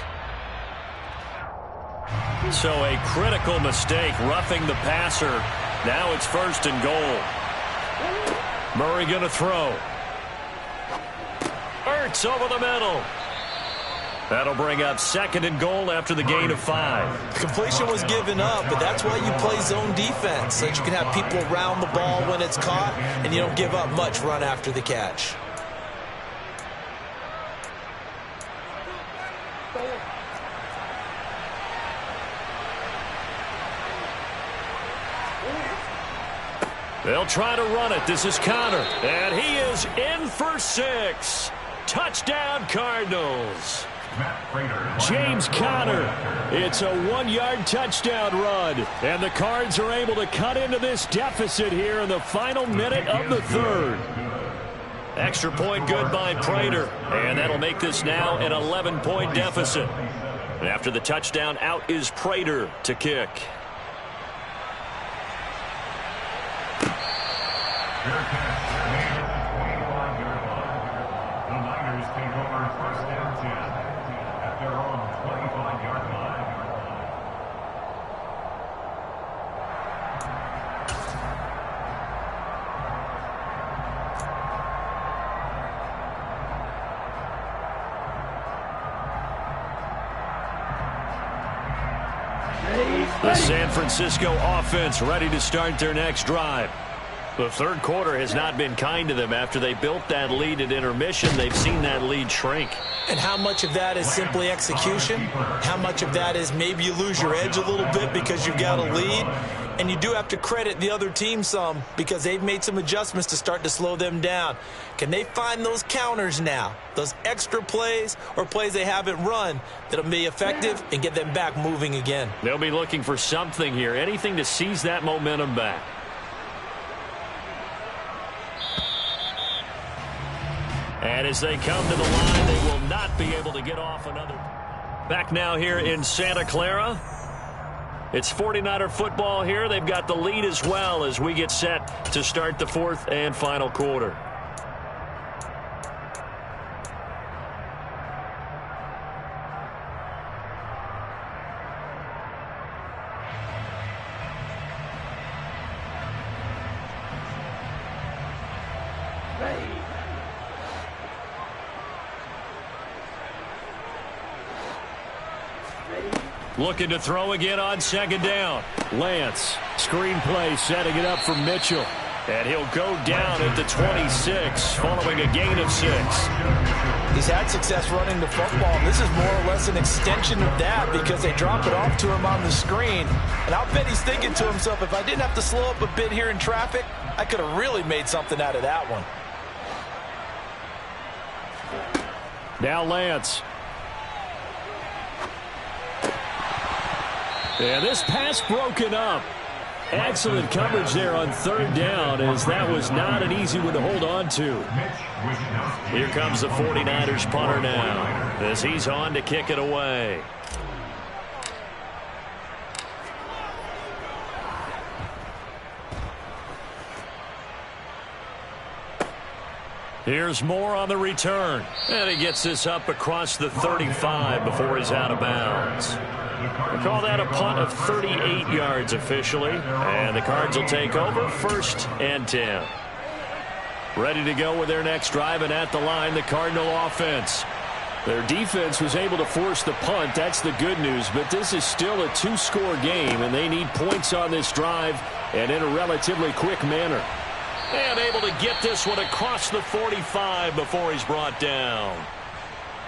So a critical mistake, roughing the passer. Now it's 1st and goal. Murray going to throw. Ertz over the middle. That'll bring up 2nd and goal after the gain of 5. Completion was given up, but that's why you play zone defense, so that you can have people around the ball when it's caught, and you don't give up much run after the catch. They'll try to run it. This is Connor, and he is in for 6. Touchdown, Cardinals. James Conner. It's a 1-yard touchdown run. And the Cards are able to cut into this deficit here in the final minute of the 3rd. Extra point good by Prater. And that'll make this now an 11-point deficit. And after the touchdown, out is Prater to kick. The San Francisco offense ready to start their next drive. The third quarter has not been kind to them. After they built that lead at intermission, they've seen that lead shrink. And how much of that is simply execution? How much of that is maybe you lose your edge a little bit because you've got a lead? And you do have to credit the other team some because they've made some adjustments to start to slow them down. Can they find those counters now, those extra plays or plays they haven't run that'll be effective and get them back moving again? They'll be looking for something here, anything to seize that momentum back. And as they come to the line, they will not be able to get off another. Back now here in Santa Clara. It's 49er football here. They've got the lead as well as we get set to start the fourth and final quarter. Looking to throw again on second down. Lance, screen play, setting it up for Mitchell. And he'll go down at the 26 following a gain of 6. He's had success running the football. This is more or less an extension of that because they drop it off to him on the screen. And I'll bet he's thinking to himself, if I didn't have to slow up a bit here in traffic, I could have really made something out of that one. Now Lance. And this pass broken up. Excellent coverage there on third down, as that was not an easy one to hold on to. Here comes the 49ers punter now as he's on to kick it away. Here's Moore on the return. And he gets this up across the 35 before he's out of bounds. We'll call that a punt of 38 yards officially. And the Cards will take over, 1st and 10. Ready to go with their next drive, and at the line, the Cardinal offense. Their defense was able to force the punt. That's the good news. But this is still a 2-score game, and they need points on this drive and in a relatively quick manner. And able to get this one across the 45 before he's brought down.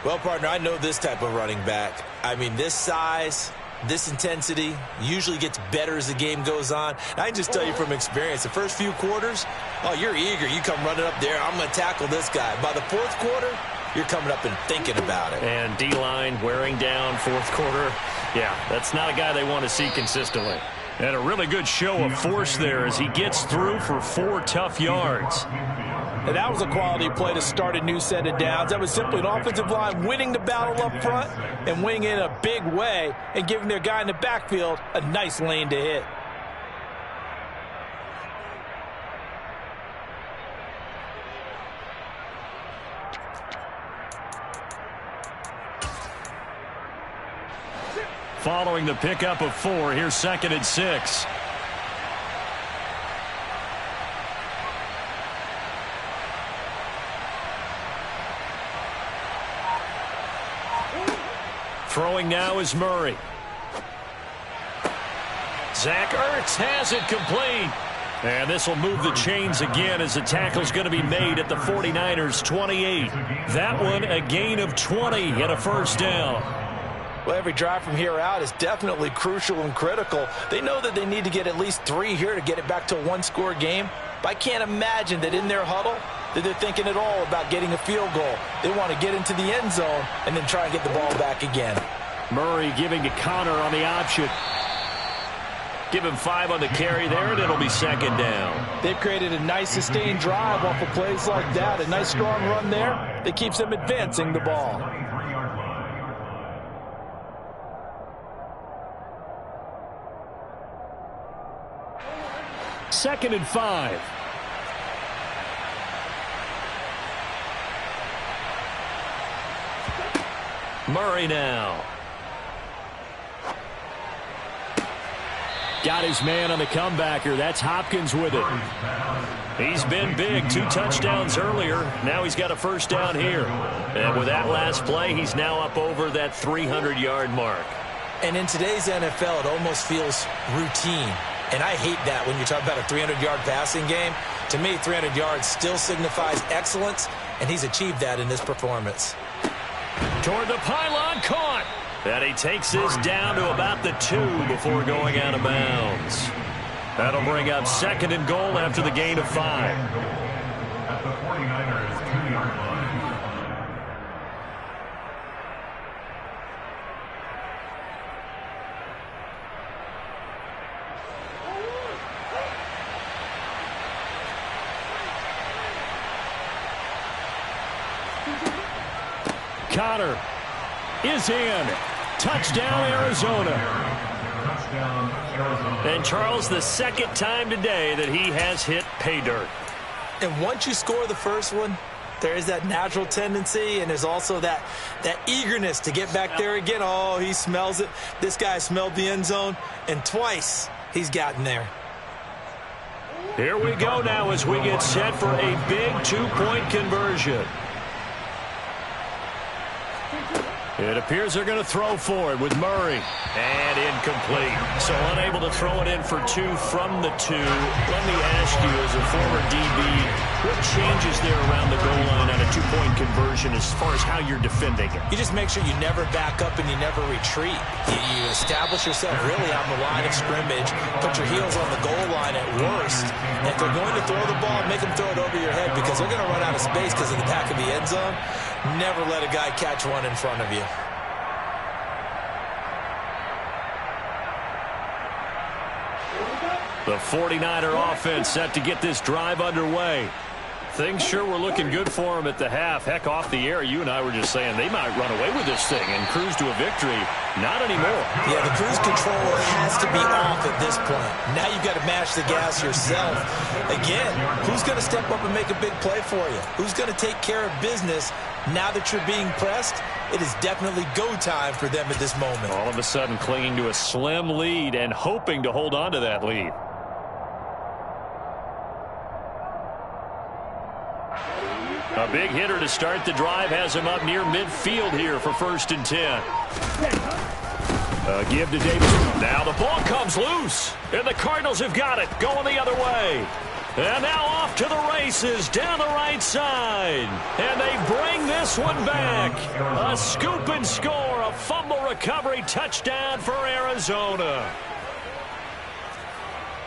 Well, partner, I know this type of running back. I mean, this size, this intensity usually gets better as the game goes on. And I can just tell you from experience, the first few quarters, oh, you're eager. You come running up there, I'm going to tackle this guy. By the fourth quarter, you're coming up and thinking about it. And D-line wearing down fourth quarter. Yeah, that's not a guy they want to see consistently. And a really good show of force there as he gets through for 4 tough yards. And that was a quality play to start a new set of downs. That was simply an offensive line winning the battle up front and winning in a big way and giving their guy in the backfield a nice lane to hit. Following the pickup of 4, here's 2nd and 6. Throwing now is Murray. Zach Ertz has it complete. And this will move the chains again as the tackle's going to be made at the 49ers 28. That one a gain of 20 and a 1st down. Well, every drive from here out is definitely crucial and critical. They know that they need to get at least 3 here to get it back to a 1-score game. But I can't imagine that in their huddle that they're thinking at all about getting a field goal. They want to get into the end zone and then try and get the ball back again. Murray giving to Connor on the option. Give him 5 on the carry there, and it'll be 2nd down. They've created a nice sustained drive off of plays like that. A nice strong run there that keeps them advancing the ball. 2nd and 5. Murray now. Got his man on the comebacker. That's Hopkins with it. He's been big. 2 touchdowns earlier. Now he's got a 1st down here. And with that last play, he's now up over that 300-yard mark. And in today's NFL, it almost feels routine. And I hate that when you're talking about a 300-yard passing game. To me, 300 yards still signifies excellence, and he's achieved that in this performance. Toward the pylon, caught. And he takes this down to about the 2 before going out of bounds. That'll bring up 2nd and goal after the gain of 5. At the 49ers 2-yard line. Connor is in. Touchdown, Arizona. Touchdown, Arizona. And Charles, the 2nd time today that he has hit pay dirt. And once you score the first one, there is that natural tendency, and there's also that eagerness to get back there again. Oh, he smells it. This guy smelled the end zone, and twice he's gotten there. Here we go now as we get set for a big 2-point conversion. It appears they're going to throw for it with Murray. And incomplete. So unable to throw it in for 2 from the 2. Let me ask you, as a former DB, what changes there around the goal line on a 2-point conversion as far as how you're defending it? You just make sure you never back up and you never retreat. You establish yourself really on the line of scrimmage, put your heels on the goal line at worst. And if they're going to throw the ball, make them throw it over your head because they're going to run out of space because of the back of the end zone. Never let a guy catch one in front of you. The 49er offense set to get this drive underway. Things sure were looking good for them at the half. Heck, off the air, you and I were just saying they might run away with this thing and cruise to a victory. Not anymore. Yeah, the cruise control has to be off at this point. Now you've got to mash the gas yourself. Again, who's going to step up and make a big play for you? Who's going to take care of business now that you're being pressed? It is definitely go time for them at this moment. All of a sudden clinging to a slim lead and hoping to hold on to that lead. A big hitter to start the drive has him up near midfield here for 1st and 10. Give to Davis. Now the ball comes loose, and the Cardinals have got it going the other way. And now off to the races down the right side. And they bring this one back. A scoop and score, a fumble recovery touchdown for Arizona.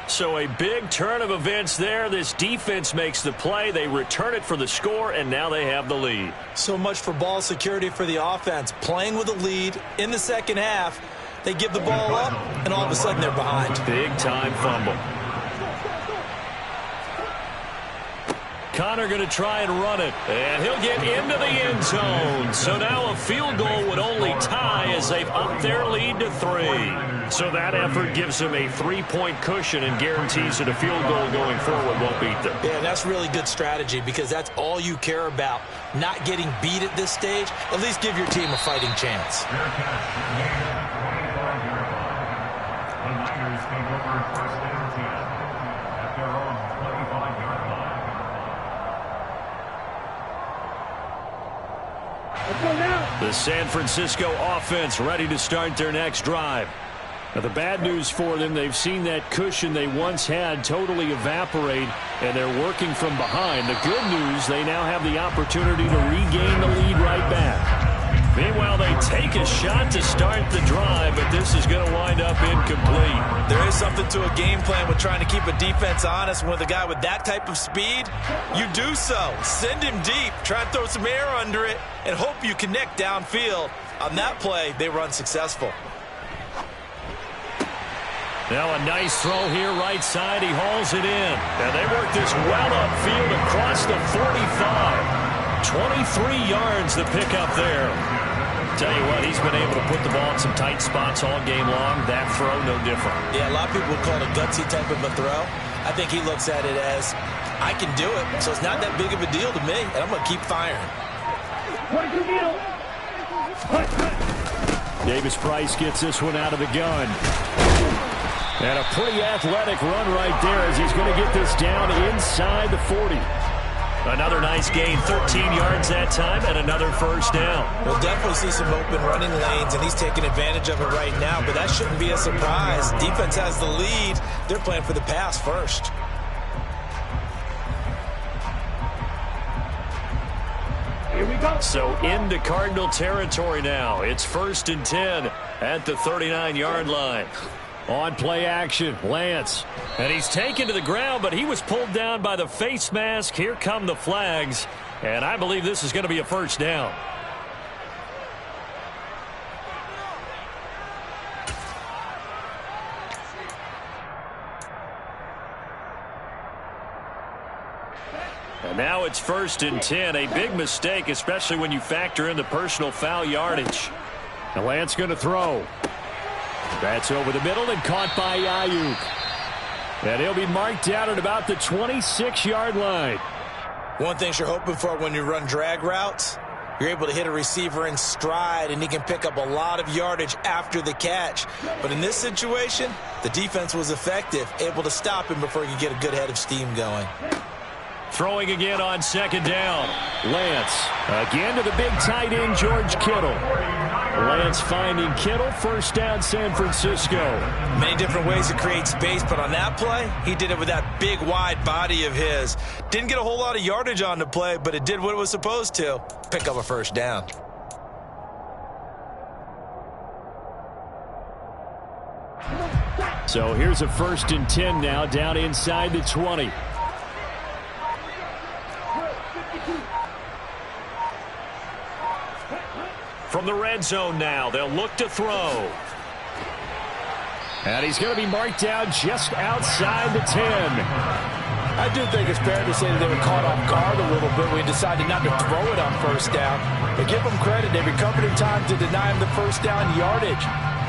So a big turn of events there. This defense makes the play. They return it for the score, and now they have the lead. So much for ball security for the offense. Playing with a lead in the 2nd half. They give the ball up, and all of a sudden they're behind. Big-time fumble. Connor going to try and run it, and he'll get into the end zone. So now a field goal would only tie as they've upped their lead to 3. So that effort gives them a 3-point cushion and guarantees that a field goal going forward won't beat them. Yeah, that's really good strategy because that's all you care about. Not getting beat at this stage. At least give your team a fighting chance. The Niners take over 1st and 10 at their own 25-yard line. The San Francisco offense ready to start their next drive. Now, the bad news for them, they've seen that cushion they once had totally evaporate, and they're working from behind. The good news, they now have the opportunity to regain the lead right back. Meanwhile, they take a shot to start the drive, but this is going to wind up incomplete. There is something to a game plan with trying to keep a defense honest. With a guy with that type of speed, you do so. Send him deep, try and throw some air under it, and hope you connect downfield. On that play, they were unsuccessful. Now a nice throw here right side. He hauls it in. And they work this well upfield across the 45. 23 yards the pickup there. Tell you what, he's been able to put the ball in some tight spots all game long. That throw, no different. Yeah, a lot of people would call it a gutsy type of a throw. I think he looks at it as, I can do it, so it's not that big of a deal to me, and I'm going to keep firing. Davis Price gets this one out of the gun. And a pretty athletic run right there as he's going to get this down inside the 40. Another nice gain, 13 yards that time, and another 1st down. We'll definitely see some open running lanes, and he's taking advantage of it right now, but that shouldn't be a surprise. Defense has the lead. They're playing for the pass first. So into Cardinal territory now. It's 1st and 10 at the 39-yard line. On play action, Lance. And he's taken to the ground, but he was pulled down by the face mask. Here come the flags. And I believe this is going to be a first down. And now it's 1st and 10. A big mistake, especially when you factor in the personal foul yardage. And Lance going to throw. That's over the middle and caught by Ayuk. And he'll be marked down at about the 26-yard line. One thing you're hoping for when you run drag routes, you're able to hit a receiver in stride, and he can pick up a lot of yardage after the catch. But in this situation, the defense was effective, able to stop him before he could get a good head of steam going. Throwing again on 2nd down. Lance again to the big tight end, George Kittle. Lance finding Kittle. 1st down, San Francisco. Many different ways to create space, but on that play, he did it with that big, wide body of his. Didn't get a whole lot of yardage on the play, but it did what it was supposed to. Pick up a 1st down. So here's a 1st and 10 now, down inside the 20. From the red zone now, they'll look to throw. And he's going to be marked down just outside the 10. I do think it's fair to say that they were caught off guard a little bit when he decided not to throw it on 1st down. But give them credit, they recovered in time to deny him the 1st down yardage.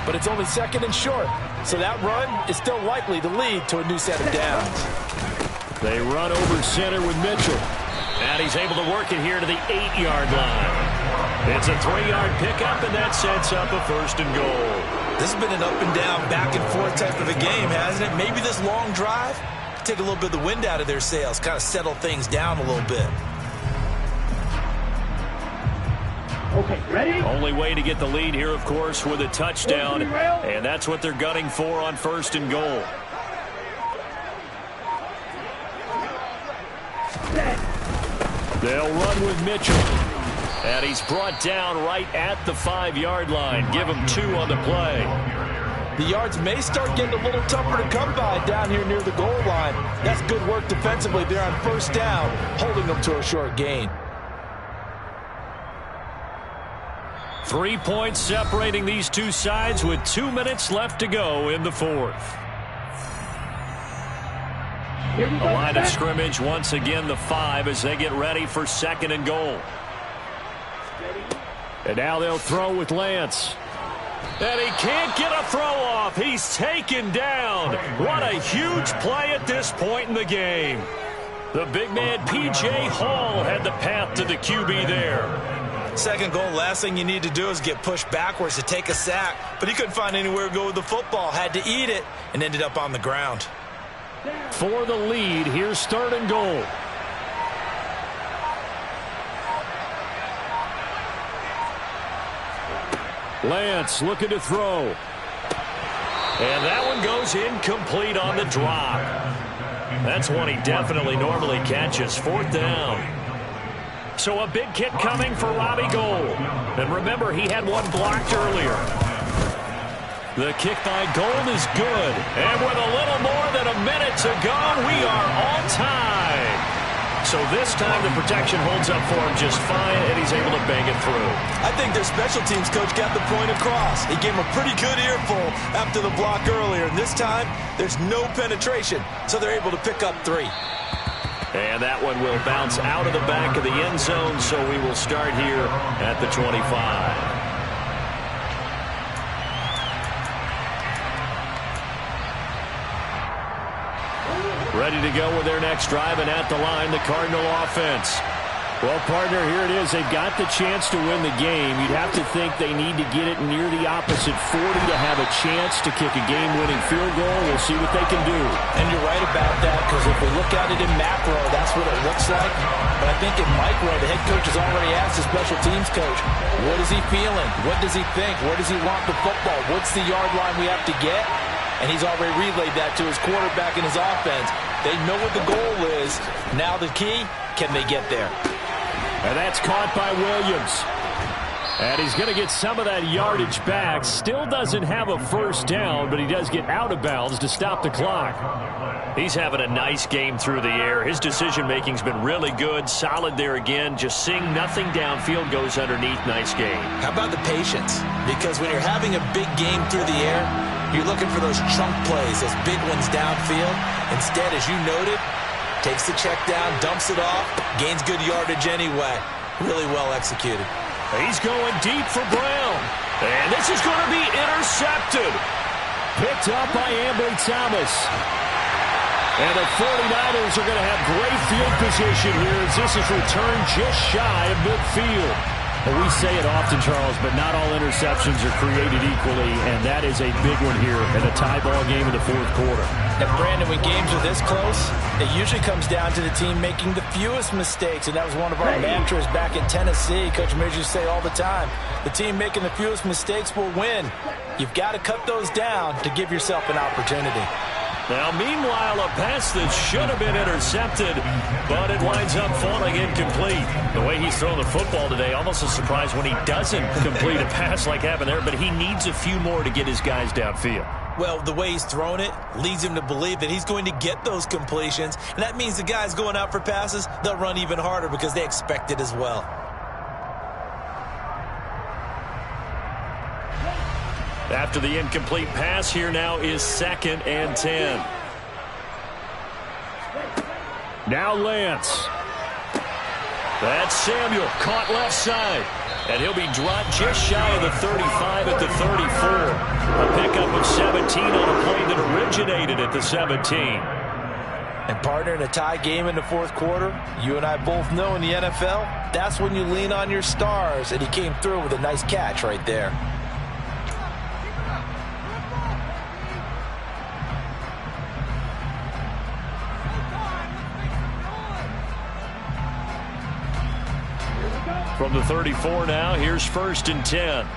But it's only 2nd and short, so that run is still likely to lead to a new set of downs. They run over center with Mitchell. And he's able to work it here to the 8-yard line. It's a 3-yard pickup, and that sets up a 1st and goal. This has been an up and down, back and forth type of a game, hasn't it? Maybe this long drive take a little bit of the wind out of their sails, kind of settle things down a little bit. Okay, ready? Only way to get the lead here, of course, with a touchdown, and that's what they're gunning for on 1st and goal. They'll run with Mitchell. And he's brought down right at the 5-yard line. Give him 2 on the play. The yards may start getting a little tougher to come by down here near the goal line. That's good work defensively there on 1st down, holding them to a short gain. 3 points separating these two sides with 2 minutes left to go in the 4th. The line of scrimmage once again the 5 as they get ready for 2nd and goal. And now they'll throw with Lance. And he can't get a throw off. He's taken down. What a huge play at this point in the game. The big man, P.J. Hall, had the path to the QB there. 2nd goal, last thing you need to do is get pushed backwards to take a sack. But he couldn't find anywhere to go with the football. Had to eat it and ended up on the ground. For the lead, here's 3rd and goal. Lance looking to throw. And that one goes incomplete on the drop. That's one he definitely normally catches. 4th down. So a big kick coming for Robbie Gould. And remember, he had one blocked earlier. The kick by Gould is good. And with a little more than a minute to go, we are on time. So this time the protection holds up for him just fine, and he's able to bang it through. I think their special teams coach got the point across. He gave him a pretty good earful after the block earlier. And this time, there's no penetration, so they're able to pick up 3. And that one will bounce out of the back of the end zone, so we will start here at the 25. Ready to go with their next drive, and at the line, the Cardinal offense. Well, partner, here it is. They've got the chance to win the game. You'd have to think they need to get it near the opposite 40 to have a chance to kick a game-winning field goal. We'll see what they can do. And you're right about that, because if we look at it in macro, that's what it looks like. But I think in micro, the head coach has already asked the special teams coach, what is he feeling? What does he think? Where does he want the football? What's the yard line we have to get? And he's already relayed that to his quarterback and his offense. They know what the goal is. Now the key, can they get there? And that's caught by Williams. And he's going to get some of that yardage back. Still doesn't have a first down, but he does get out of bounds to stop the clock. He's having a nice game through the air. His decision-making's been really good. Solid there again. Just seeing nothing downfield goes underneath. Nice game. How about the patience? Because when you're having a big game through the air, you're looking for those chunk plays, those big ones downfield. Instead, as you noted, takes the check down, dumps it off, gains good yardage anyway. Really well executed. He's going deep for Brown. And this is going to be intercepted. Picked up by Ambry Thomas. And the 49ers are going to have great field position here as this is returned just shy of midfield. Well, we say it often, Charles, but not all interceptions are created equally, and that is a big one here in a tie ball game in the fourth quarter. And, Brandon, when games are this close, it usually comes down to the team making the fewest mistakes, and that was one of our mantras back in Tennessee. Coach Mears used to say all the time, the team making the fewest mistakes will win. You've got to cut those down to give yourself an opportunity. Now, meanwhile, a pass that should have been intercepted, but it winds up falling incomplete. The way he's thrown the football today, almost a surprise when he doesn't complete a pass like happened there, but he needs a few more to get his guys downfield. Well, the way he's thrown it leads him to believe that he's going to get those completions, and that means the guys going out for passes, they'll run even harder because they expect it as well. After the incomplete pass, here now is 2nd and 10. Now Lance. That's Samuel, caught left side. And he'll be dropped just shy of the 35 at the 34. A pickup of 17 on a play that originated at the 17. And partner, in a tie game in the fourth quarter, you and I both know in the NFL, that's when you lean on your stars. And he came through with a nice catch right there. From the 34 now, here's 1st and 10.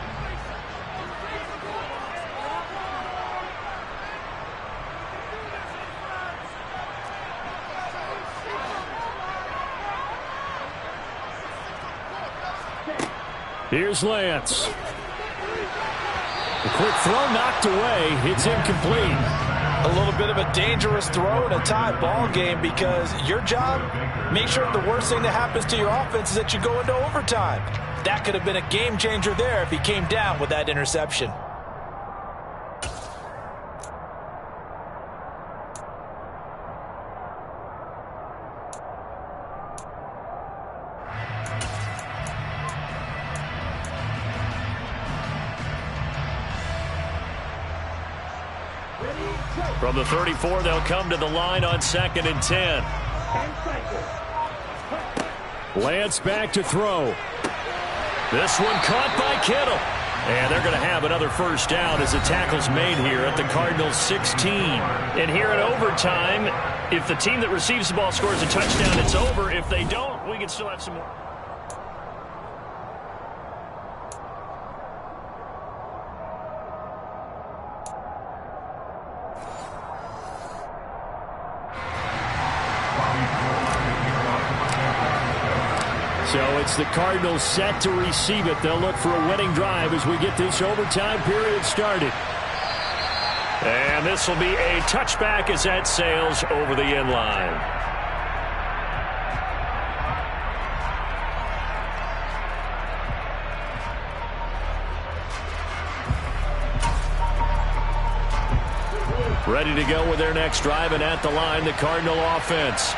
Here's Lance. The quick throw knocked away. It's incomplete. A little bit of a dangerous throw in a tie ball game because your job, make sure the worst thing that happens to your offense is that you go into overtime. That could have been a game changer there if he came down with that interception. From the 34, they'll come to the line on 2nd and 10. Lance back to throw. This one caught by Kittle. And they're going to have another first down as the tackle's made here at the Cardinals 16. And here in overtime, if the team that receives the ball scores a touchdown, it's over. If they don't, we can still have some more. So it's the Cardinals set to receive it. They'll look for a winning drive as we get this overtime period started. And this will be a touchback as that sails over the end line. Ready to go with their next drive, and at the line, the Cardinal offense.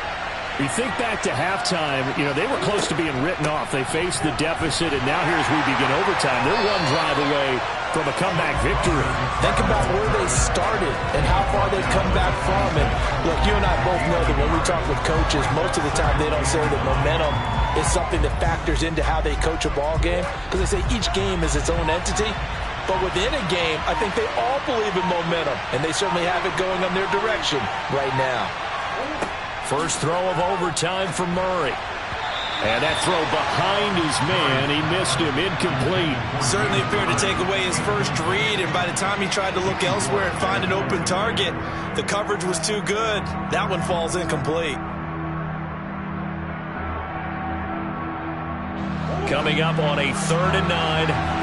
You think back to halftime, they were close to being written off. They faced the deficit, and now here as we begin overtime, they're one drive away from a comeback victory. Think about where they started and how far they've come back from. And look, you and I both know that when we talk with coaches, most of the time they don't say that momentum is something that factors into how they coach a ball game, because they say each game is its own entity. But within a game, I think they all believe in momentum, and they certainly have it going on their direction right now. First throw of overtime for Murray. And that throw behind his man, he missed him, incomplete. Certainly appeared to take away his first read, and by the time he tried to look elsewhere and find an open target, the coverage was too good. That one falls incomplete. Coming up on a 3rd and 9.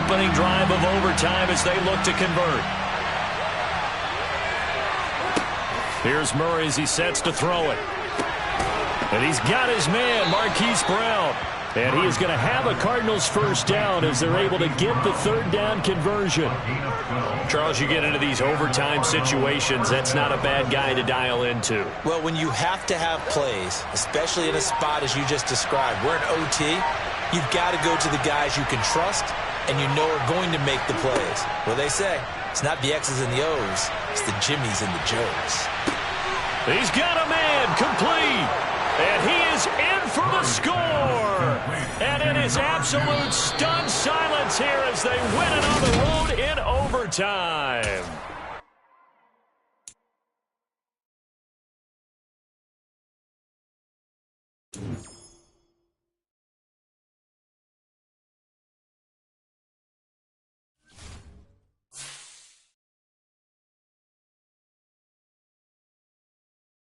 Opening drive of overtime as they look to convert. Here's Murray as he sets to throw it. And he's got his man, Marquise Brown. And he is going to have a Cardinals first down as they're able to get the 3rd down conversion. Charles, you get into these overtime situations, that's not a bad guy to dial into. Well, when you have to have plays, especially in a spot as you just described, we're in OT, you've got to go to the guys you can trust and you know are going to make the plays. Well, they say it's not the X's and the O's, it's the Jimmies and the Joes. He's got a man complete. And he is in for the score. And it is absolute stunned silence here as they win it on the road in overtime.